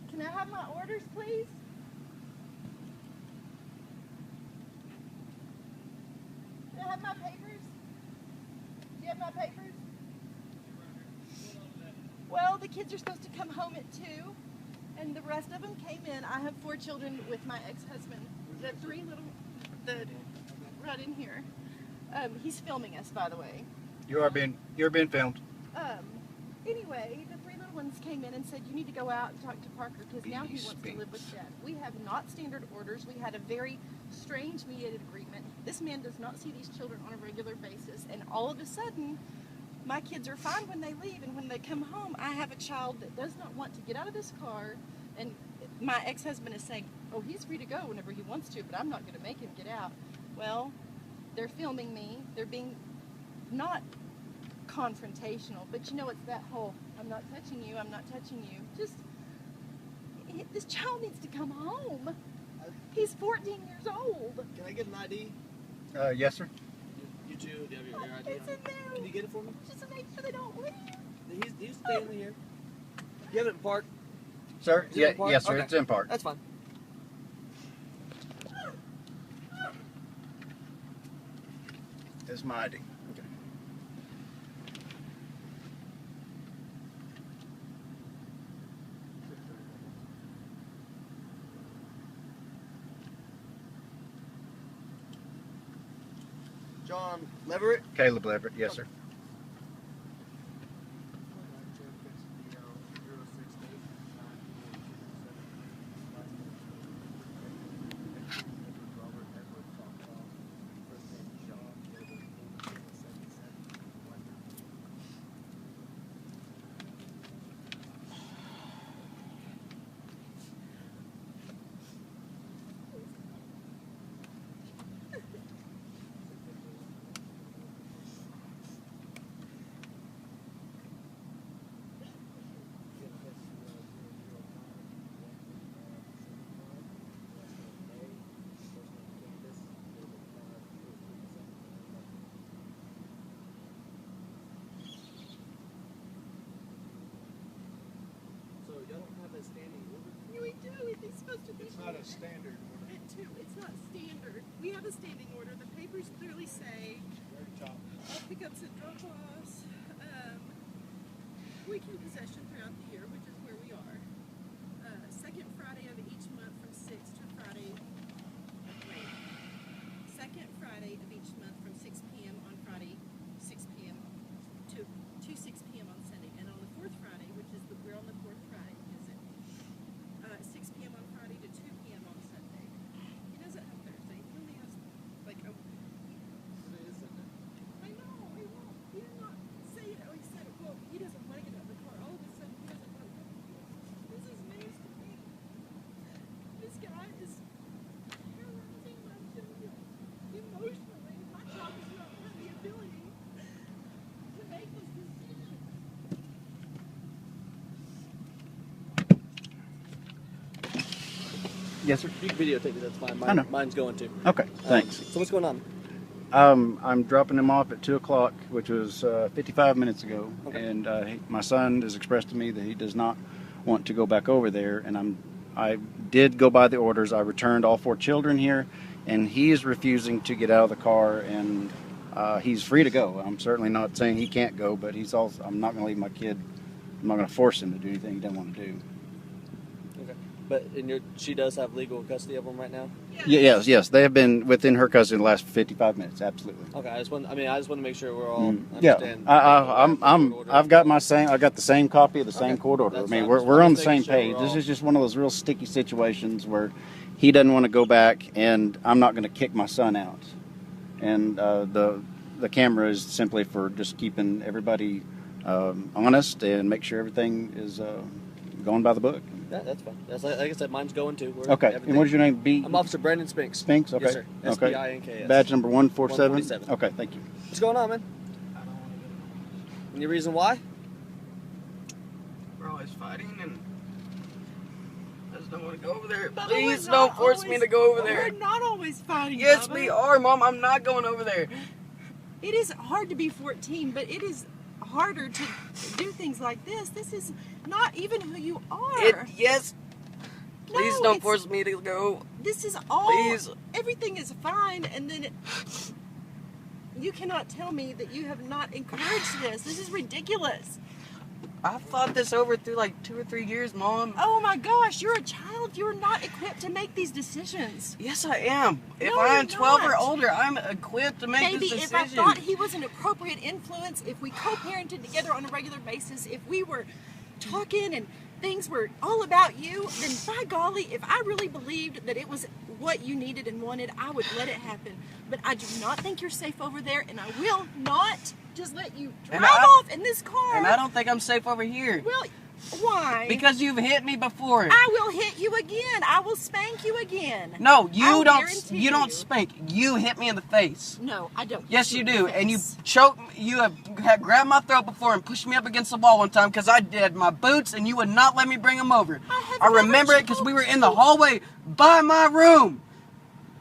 Can I have my orders, please? Can I have my paper? kids are supposed to come home at 2, and the rest of them came in. I have 4 children with my ex-husband. The 3 little, right in here. He's filming us, by the way. You're being filmed. Anyway, the 3 little ones came in and said, you need to go out and talk to Parker because now he wants to live with Dad. We have not standard orders. We had a very strange mediated agreement. This man does not see these children on a regular basis, and all of a sudden, my kids are fine when they leave, and when they come home, I have a child that does not want to get out of this car, and my ex-husband is saying, oh, he's free to go whenever he wants to, but I'm not going to make him get out. Well, they're filming me. They're being not confrontational, but you know, it's that whole, I'm not touching you, I'm not touching you. Just, this child needs to come home. He's 14 years old. Can I get an ID? Yes, sir. You two, do you have your ID It's on? in there. Can you get it for me? Just to make sure they don't leave. He's staying here. You have it in park? Sir? Is it in park? Yes, sir. Okay. It's in park. That's fine. It's my ID. John Leverett? Caleb Leverett. Yes, sir. We do. It's supposed to be. It's not a standard order. It's not standard. We have a standing order. The papers clearly say Very top. all pickups and drop-offs. We keep possession throughout the year, which is where we are. Second Friday of each month from 6 to Friday. Wait. Second Friday of each month from 6 p.m. on Friday, 6 p.m. to 6 p.m. on Sunday, and on the 4th Friday, which is we're on the 4th Friday, is it? 6 p.m. on Friday to 2 p.m. on Sunday. He doesn't have Thursday. He only has like a. I know. He won't. He did not say it. Oh, he said, well, he doesn't want to get out of the car. All of a sudden, he doesn't want to. This is news to me. This guy is terrorizing my children emotionally. My child does not have the ability to make this decision. Yes, sir. You can videotape it, that's fine. I know. Mine's going to. Okay. Thanks. So what's going on? I'm dropping him off at 2 o'clock, which was 55 minutes ago, Okay. and my son has expressed to me that he does not want to go back over there. And I did go by the orders. I returned all 4 children here, and he is refusing to get out of the car, and he's free to go. I'm certainly not saying he can't go, but he's also. I'm not going to leave my kid. I'm not going to force him to do anything he doesn't want to do. Okay. But she does have legal custody of them right now? Yes. They have been within her custody the last 55 minutes. Absolutely. Okay, I just want to make sure we're all Yeah, understand. I've got the same copy of the same Okay. court order. That's I mean, fine. we're Just on the making same sure page. we're This all- is just one of those real sticky situations where he doesn't want to go back, and I'm not going to kick my son out. And the camera is simply for just keeping everybody honest and make sure everything is going by the book. That's fine. That's like I said, mine's going to. Okay. And what is your name? B. I'm Officer Brandon Spinks. Spinks. Okay. Yes, sir. Okay. S-P-I-N-K-S. Badge number 147. 147. Okay. Thank you. What's going on, man? Any reason why? We're always fighting, and I just don't want to go over there. Bubba, Please we're don't not force always- me to go over there. We're not always fighting. Yes, Bubba. we are, Mom. I'm not going over there. It is hard to be 14, but it is harder to do things like this. This is not even who you are. Yes. No, Please don't it's- force me to go. This is all. Please. Everything is fine, and then you cannot tell me that you have not encouraged this. This is ridiculous. I've thought this over through like 2 or 3 years, Mom. Oh my gosh, you're a child. You're not equipped to make these decisions. Yes, I am. If No, I'm you're 12 or not. older, I'm equipped to make Maybe this if I decision. thought he was an appropriate influence, if we co-parented together on a regular basis, if we were talking and things were all about you, then by golly, if I really believed that it was what you needed and wanted, I would let it happen. But I do not think you're safe over there, and I will not just let you drive And off in this car. And I don't think I'm safe over here. Well, why? Because you've hit me before. I will hit you again. I will spank you again. No, you I'll don't. guarantee You don't you. spank. You hit me in the face. No, I don't. Yes, hit you in do. the And you face. choked. You have grabbed my throat before and pushed me up against the wall one time because I did my boots, and you would not let me bring them over. have I remember never it because we were choked in the you. hallway by my room.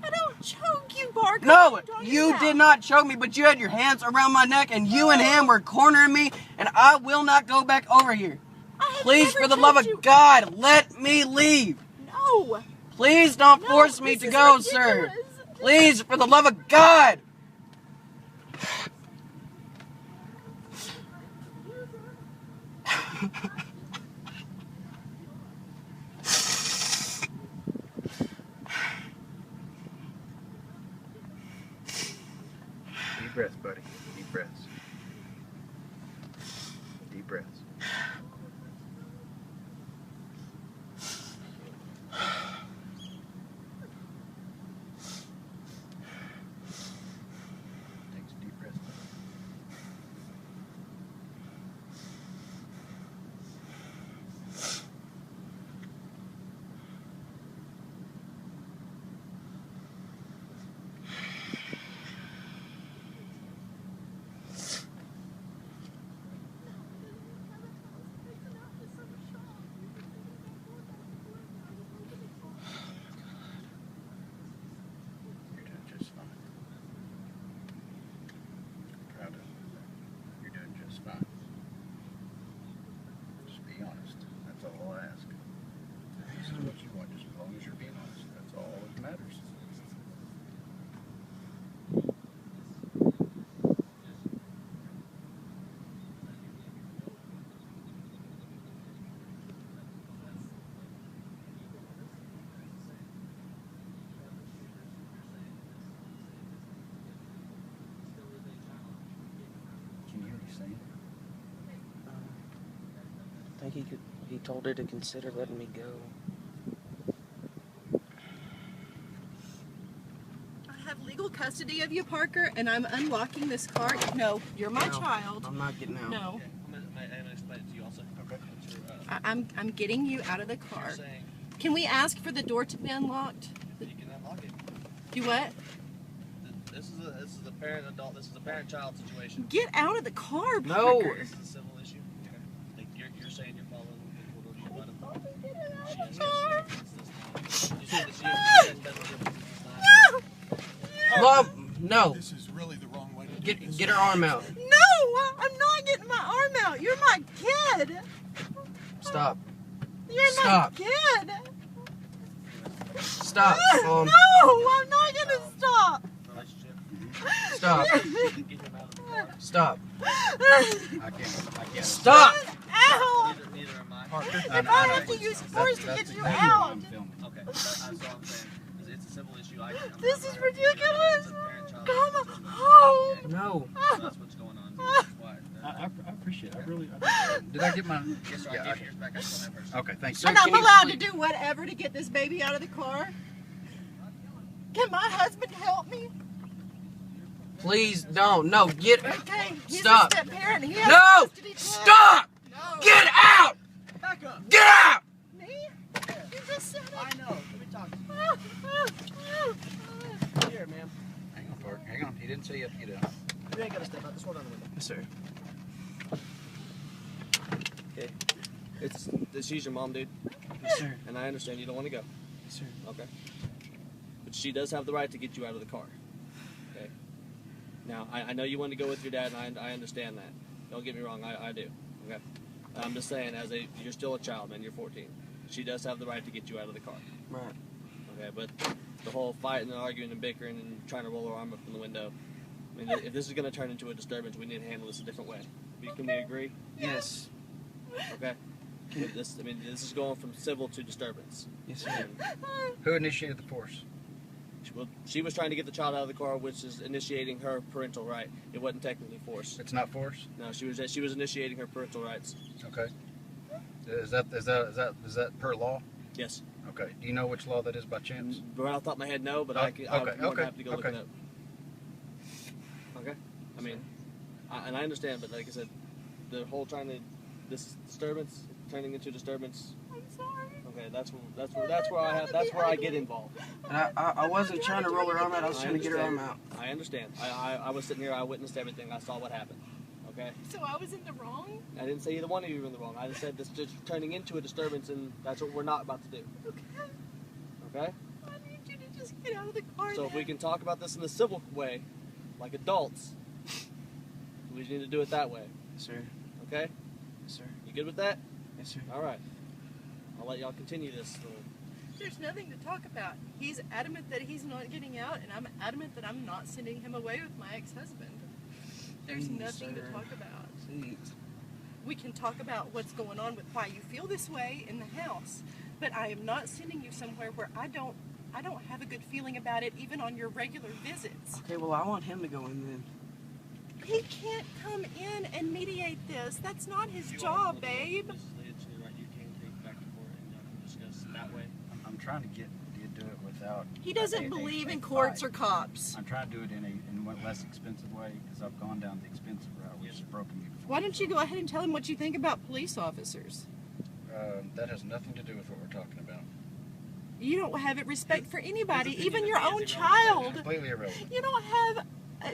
I don't choke you, Barker. No, What are talking you about? did not choke me, but you had your hands around my neck, and you and him were cornering me, and I will not go back over here. I have Please, never for the love choked of you. God, let me leave. No. Please don't No, force me this to is go, sir. ridiculous. Please, for the love of God. Deep breaths, buddy. Deep breaths. Deep breaths. Take some deep breaths. You're doing just fine. Proud of you. You're doing just fine. Just be honest. That's all I ask. This is what you want, just as long as you're being honest. That's all that matters. Can you hear me saying? I think he told her to consider letting me go. I have legal custody of you, Parker, and I'm unlocking this car. No, you're my No, child. I'm not getting out. No, I'm gonna explain it to you also. Okay. What's your, I'm getting you out of the car. you're saying Can we ask for the door to be unlocked? you can unlock it. Do what? This is a parent-adult. This is a parent-child situation. Get out of the car, No. Parker. This is a civil issue. Okay. Like you're saying you're following the rules of the Get out She of has the car. you said that she has Mom, no. This is really the wrong way to do this. Get her arm out. No, I'm not getting my arm out. You're my kid. Stop. You're Stop. my kid. Stop. No, I'm not gonna stop. relationship. Stop. Get him out of the car. Stop. I can't. Stop. Ow! Neither am I. Parker. If I have to use force to get you out. I'm filming. Okay, that's all I'm saying. It's a civil issue. I'm This not is married. ridiculous. It's a parent-child Come situation. home. No. So that's what's going on. That's why. I appreciate it. I really. Did I get my? Yes, sir. I Yeah. gave yours back. I still have hers. Okay. Thanks. And Sir, I'm can you allowed to please- do whatever to get this baby out of the car. Can my husband help me? Please don't. No. Get. Okay, he's Stop. a step parent. He has No. custody too. Stop. No. Get out. Back up. Get out. Me? You just said it. I know. Let me talk to you. Here, ma'am. Hang on, Parker. Hang on. He didn't say you have to get out. You ain't gotta step out. Just hold on the window. Yes, sir. Okay. She's your mom, dude. Yes, sir. And I understand you don't want to go. Yes, sir. Okay. But she does have the right to get you out of the car. Okay. Now, I know you want to go with your dad, and I understand that. Don't get me wrong, I do. Okay. I'm just saying, you're still a child, man. You're 14. She does have the right to get you out of the car. Right. Okay, but the whole fighting and arguing and bickering and trying to roll her arm up in the window. I mean, if this is going to turn into a disturbance, we need to handle this a different way. Can we agree? Yes. Okay. This is going from civil to disturbance. Yes, sir. Who initiated the force? She was trying to get the child out of the car, which is initiating her parental right. It wasn't technically force. It's not force. No, she was initiating her parental rights. Okay. Is that per law? Yes. Okay. Do you know which law that is by chance? Right off the top of my head, no, but I'm more than happy to go look it up. Okay. I mean, and I understand, but like I said, the whole this disturbance turning into disturbance. I'm sorry. Okay, that's where I get involved. And I wasn't trying to roll her arm out. I was trying to get her arm out. I understand. I was sitting here. I witnessed everything. I saw what happened. Okay. So I was in the wrong? I didn't say either one of you were in the wrong. I just said this is turning into a disturbance, and that's what we're not about to do. Okay. Okay. I need you to just get out of the car. So if we can talk about this in the civil way, like adults, we just need to do it that way. Yes, sir. Okay. Yes, sir. You good with that? Yes, sir. All right. I'll let y'all continue this. There's nothing to talk about. He's adamant that he's not getting out, and I'm adamant that I'm not sending him away with my ex-husband. There's Please, nothing to sir. talk about. Please. We can talk about what's going on with why you feel this way in the house, but I am not sending you somewhere where I don't have a good feeling about it, even on your regular visits. Okay, well, I want him to go in then. He can't come in and mediate this. That's not his job, babe. This is the right. You can take back and forth and y'all can discuss that way. I'm trying to get you to do it without. He doesn't believe in courts or cops. I'm trying to do it in a less expensive way because I've gone down the expensive route, which has broken me before. Why don't you go ahead and tell him what you think about police officers? That has nothing to do with what we're talking about. You don't have respect for anybody, His even opinion your to me own is irrelevant. child. Completely irrelevant. You don't have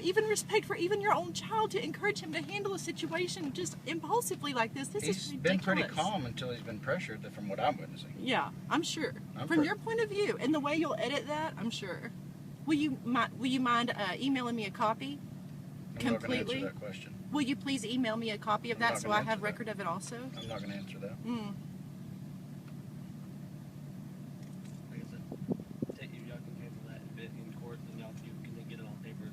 even respect for even your own child to encourage him to handle a situation just impulsively like this. This is He's ridiculous. been pretty calm until he's been pressured, from what I'm witnessing. Yeah, I'm sure. From your point of view and the way you'll edit that, I'm sure. Will you mind emailing me a copy? I'm not going to Completely. answer that question. Will you please email me a copy of I'm that not so gonna I have answer that. record of it also? I'm not going to answer that. Like I said, y'all can handle that a bit in court, and y'all can get it on paper.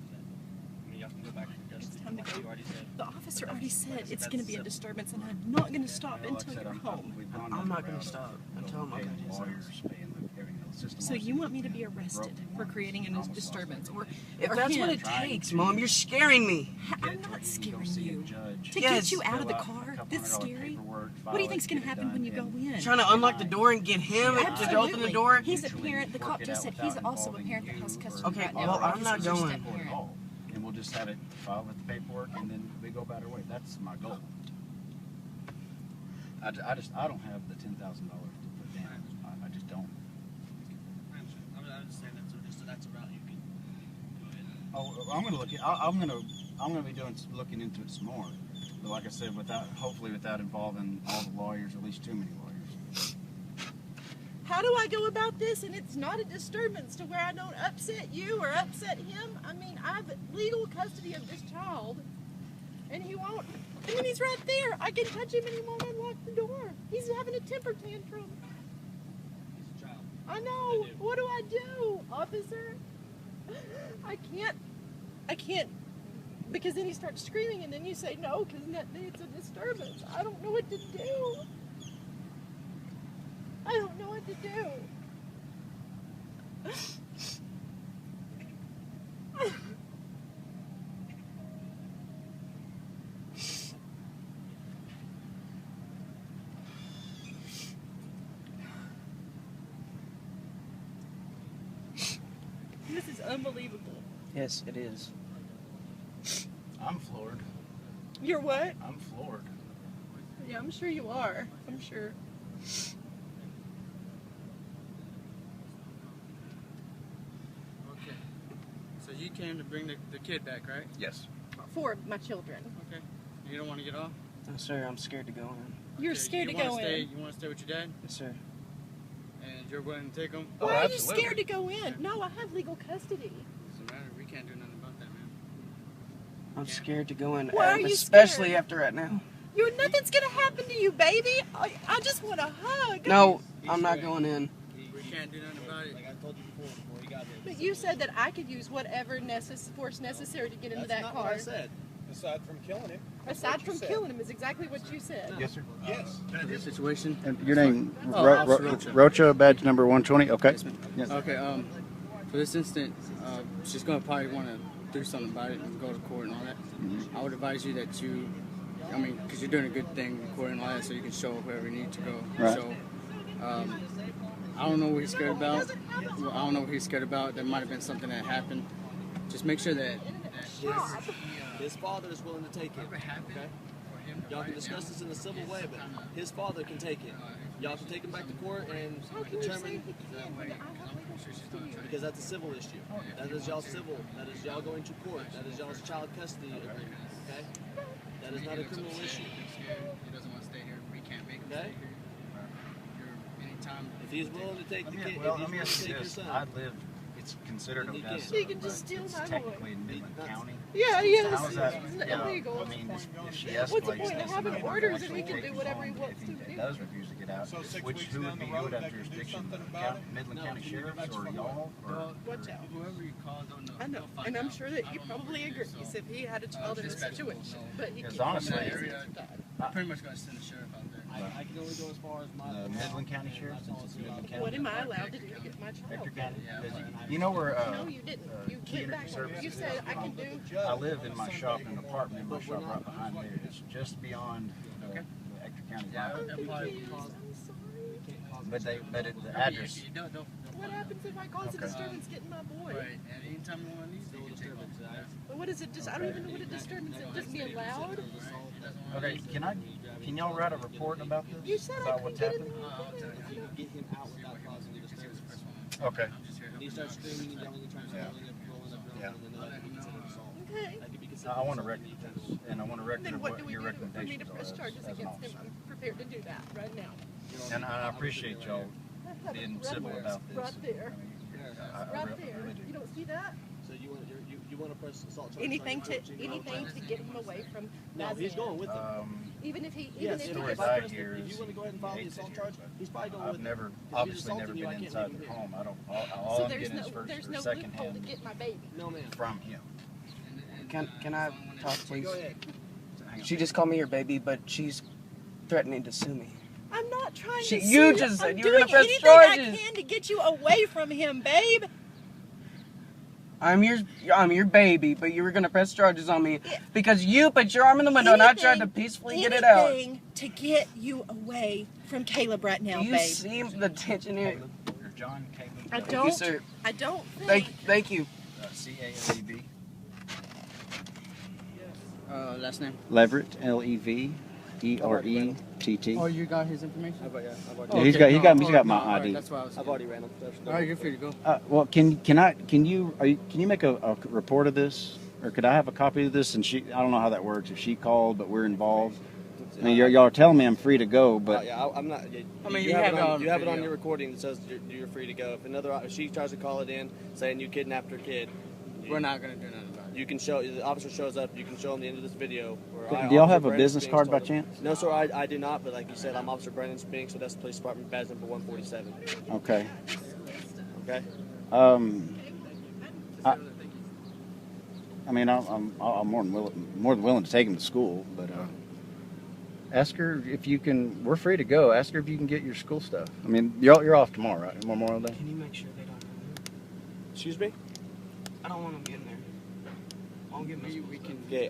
Y'all can go back to It's custody. time to Like go. you already said. The officer already Like I said said, it's that's going to be a simple. disturbance, and I'm not going to stop Like I until said, you're home. we've gone I'm down not the gonna route stop of until I'm paying okay. lawyers, paying everything. The system So you want me to be arrested for creating a disturbance, or That's what him. it takes, Mom. You're scaring me. I'm not scaring you. To Yes. get you out of the car, that's scary. What do you think's going to happen when you go in? Trying to unlock the door and get him to open the door. He's a parent. The cop just said he's also a parent that has custody Okay, right now. well, I'm This not is your going. step-parent. And we'll just have it filed with the paperwork, and then we go about our way. That's my goal. I don't have the $10,000 to put down. I just don't. I'm just saying that's a route you can go ahead. Oh, I'm gonna look at. I'm gonna be looking into it some more. But like I said, hopefully without involving all the lawyers, at least too many lawyers. How do I go about this and it's not a disturbance to where I don't upset you or upset him? I mean, I have legal custody of this child, and he won't. I mean, he's right there. I can touch him and he won't unlock the door. He's having a temper tantrum. He's a child. I know. I do. What do I do, officer? I can't, because then he starts screaming and then you say no because it's a disturbance. I don't know what to do. I don't know what to do. This is unbelievable. Yes, it is. I'm floored. You're what? I'm floored. Yeah, I'm sure you are. I'm sure. Okay. So you came to bring the kid back, right? Yes. For my children. Okay. You don't want to get off? No, sir, I'm scared to go in. You're Okay, scared you to go wanna stay, in. You want to stay with your dad? Yes, sir. And you're willing to take him? Oh, Why are you absolutely. scared to go in? No, I have legal custody. Doesn't matter. We can't do nothing about that, man. I'm scared to go in, Why are you especially scared? after right now. Nothing's gonna happen to you, baby. I just want a hug. No, I'm not going in. We can't do nothing about it. Like I told you before he got here. But you said that I could use whatever force necessary to get into That's that not car. what I said. Aside from killing him. Aside from killing him is exactly what you said. Yes, sir. Yes. For this situation. And your name, Officer Rocha. Rocha, badge number 120. Okay. Yes, ma'am. Yes. Okay. For this instance, she's gonna probably want to do something about it and go to court and all that. I would advise you that you, I mean, because you're doing a good thing, recording all that, so you can show whoever you need to go. Right. So, I don't know what he's scared about. Well, I don't know what he's scared about. There might have been something that happened. Just make sure that His father is willing to take it. Okay? Y'all can discuss this in a civil way, but his father can take it. Y'all can take him back to court and determine, because that's a civil issue. That is y'all civil. That is y'all going to court. That is y'all's child custody agreement. Okay? That is not a criminal issue. he doesn't want to stay here. We can't make him Okay? stay here. Anytime. If he's willing to take the kid, Well, if let me he's willing ask to you take your this. son, I live, it's considered Then you Odessa. can't. He can just but steal it's my boy. technically in Midland County. Yeah, yes. How is that? It's Yeah, illegal. I mean, if she What's the escalates point of this having and orders actually if he can takes do whatever he him, wants if to he do? does refuse to get out, So 6 which weeks who down would the be, road, who would have they can do jurisdiction? something The about it? Midland County can you go Sheriff's back or to y'all? Or Watch out. Whoever you call, don't know. I know, and I'm sure that he probably agrees if he had a child in this situation, but he Because can't. honestly, I'm pretty much gonna send the sheriff out there. I can only go as far as my. the Midland County Sheriff, since it's Midland County. What am I allowed to do to get my child? Hector County. You know where, No, you didn't. You Key went back. Energy Services You said I can do. I live in my shop in an apartment in my shop right behind there. It's just beyond the Hector County line. That probably I'm cause- sorry. But the address. Don't What happens if I cause a Okay. disturbance getting my boy? Right, and anytime you want to leave, you can take off. But what is it? Just I don't even know what a disturbance is. Just be allowed. Okay, can y'all write a report about this? You said I About couldn't what's get in happened? the Get him out without causing a disturbance. Okay. When he starts screaming and yelling and trying to rolling up, Yeah. and then that could be considered assault. Okay. That could be considered I want to assault. record this, and I want to record Then what do what we your do for me to recommendations press are charges as an against him? officer. I'm prepared to do that right now. And I appreciate y'all being civil about this. Right there. I Right really there. do. You don't see that? So you want to press assault charges? Anything on to him? anything to get him away from. No, he's Nazareth. going with him. Even if he Yes, even if, if story he if, that I I press hear the, if is you want to go ahead and file the hates it assault here, charge, but he's probably going I've with never, him. If he's obviously never assaulting you, I been can't inside leave the him here. home. I don't, all so I'm there's getting no is first there's or no second loophole to hand get my baby. No, man. from him. Can I talk, please? Go ahead. Hang on. She just called me her baby, but she's threatening to sue me. I'm not trying She- to. you sue just said I'm you were doing gonna press anything I charges. can to get you away from him, babe. I'm your baby, but you were gonna press charges on me because you put your arm in the window and I tried to peacefully get it out. Anything to get you away from Caleb right now, Do you babe. see the tension here? Caleb, or John Caleb. I Thank don't. you, sir. I don't think. Thank you. C-A-L-E-B. Last name. Leverett, L-E-V-E-R-E-T-T. Oh, you got his information? I've already Yeah, he's got- he's got my alright, ID. That's why I was. I've already ran him. All right, you're free to go. Well, can you make a report of this, or could I have a copy of this? And I don't know how that works. If she called, but we're involved. I mean, y'all are telling me I'm free to go, but yeah, I'm not. I mean, you you have have it it on. on You have it on video. your recording that says you're free to go. If she tries to call it in saying you kidnapped her kid, We're not gonna do nothing about it. you can show. The officer shows up. You can show him the end of this video. Where do y'all Officer have a Brandon business Spinks card by told him- chance? No, sir. I do not. But like you said, I'm Officer Brandon Spinks, so that's the police department badge number 147. Okay. Okay. I mean, I'm more than willing to take him to school, but ask her if you can. We're free to go. Ask her if you can get your school stuff. I mean, you're off tomorrow, right? Memorial Day. Can you make sure they don't know? Excuse me. I don't want them getting there. I'll get my We can. Okay.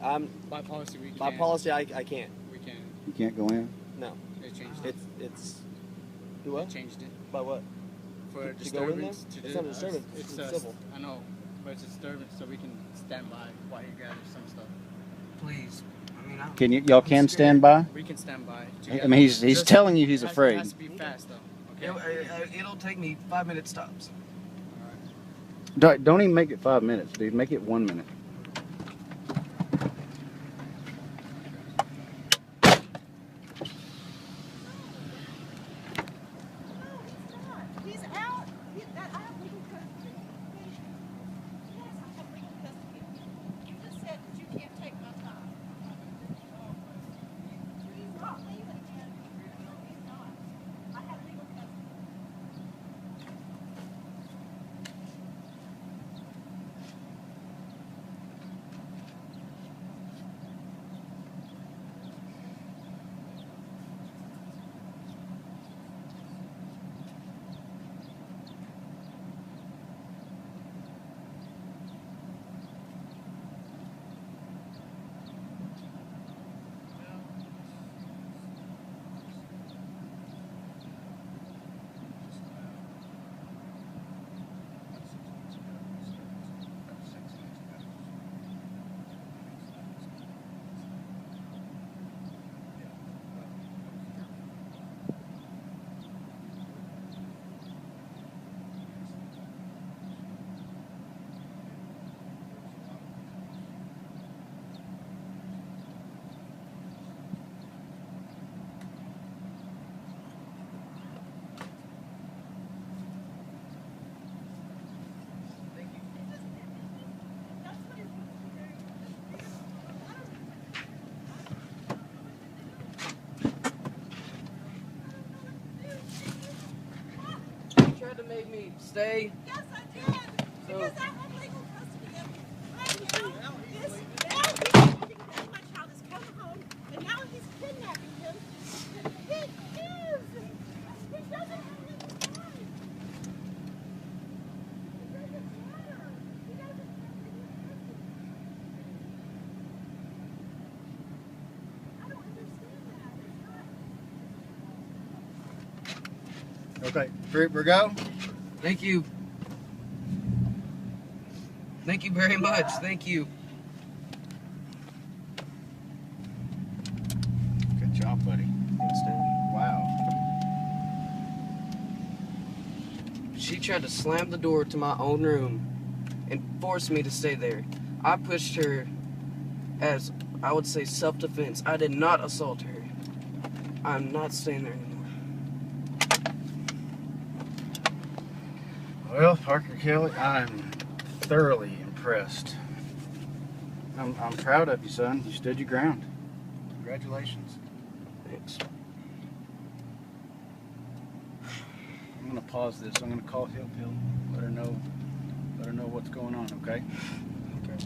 By policy, we can. By policy, I can't. We can. You can't go in. No. They changed it. It's. Do what? They changed it. By what? For To go in there? disturbance. It's not a disturbance, it's civil. I know, but it's a disturbance, so we can stand by while he gathers some stuff. Please. I mean, Can y'all I'm stand by? We can stand by. I mean, he's telling you he's It afraid. has to be fast though. Okay. It'll take me 5-minute stops. Don't even make it 5 minutes, dude. Make it 1 minute. He's out. I have legal custody. Yes, I have legal custody. You just said that you can't take my time. He's not leaving again. He's not. I have legal custody. Stay. Yes, I did. Because I have legal custody of him. Now my child is coming home, and now he's kidnapping him. He is. He doesn't have any time. It doesn't matter. He doesn't have any custody. I don't understand that. Okay, Trooper, go. Thank you. Thank you very much. Thank you. Good job, buddy. Thanks, Dad. Wow. She tried to slam the door to my own room and force me to stay there. I pushed her as, I would say, self-defense. I did not assault her. I'm not staying there anymore. Well, Parker Kelly, I'm thoroughly impressed. I'm proud of you, son. You stood your ground. Congratulations. Thanks. I'm gonna pause this. I'm gonna call Hill Pill. Let her know what's going on. Okay. Okay.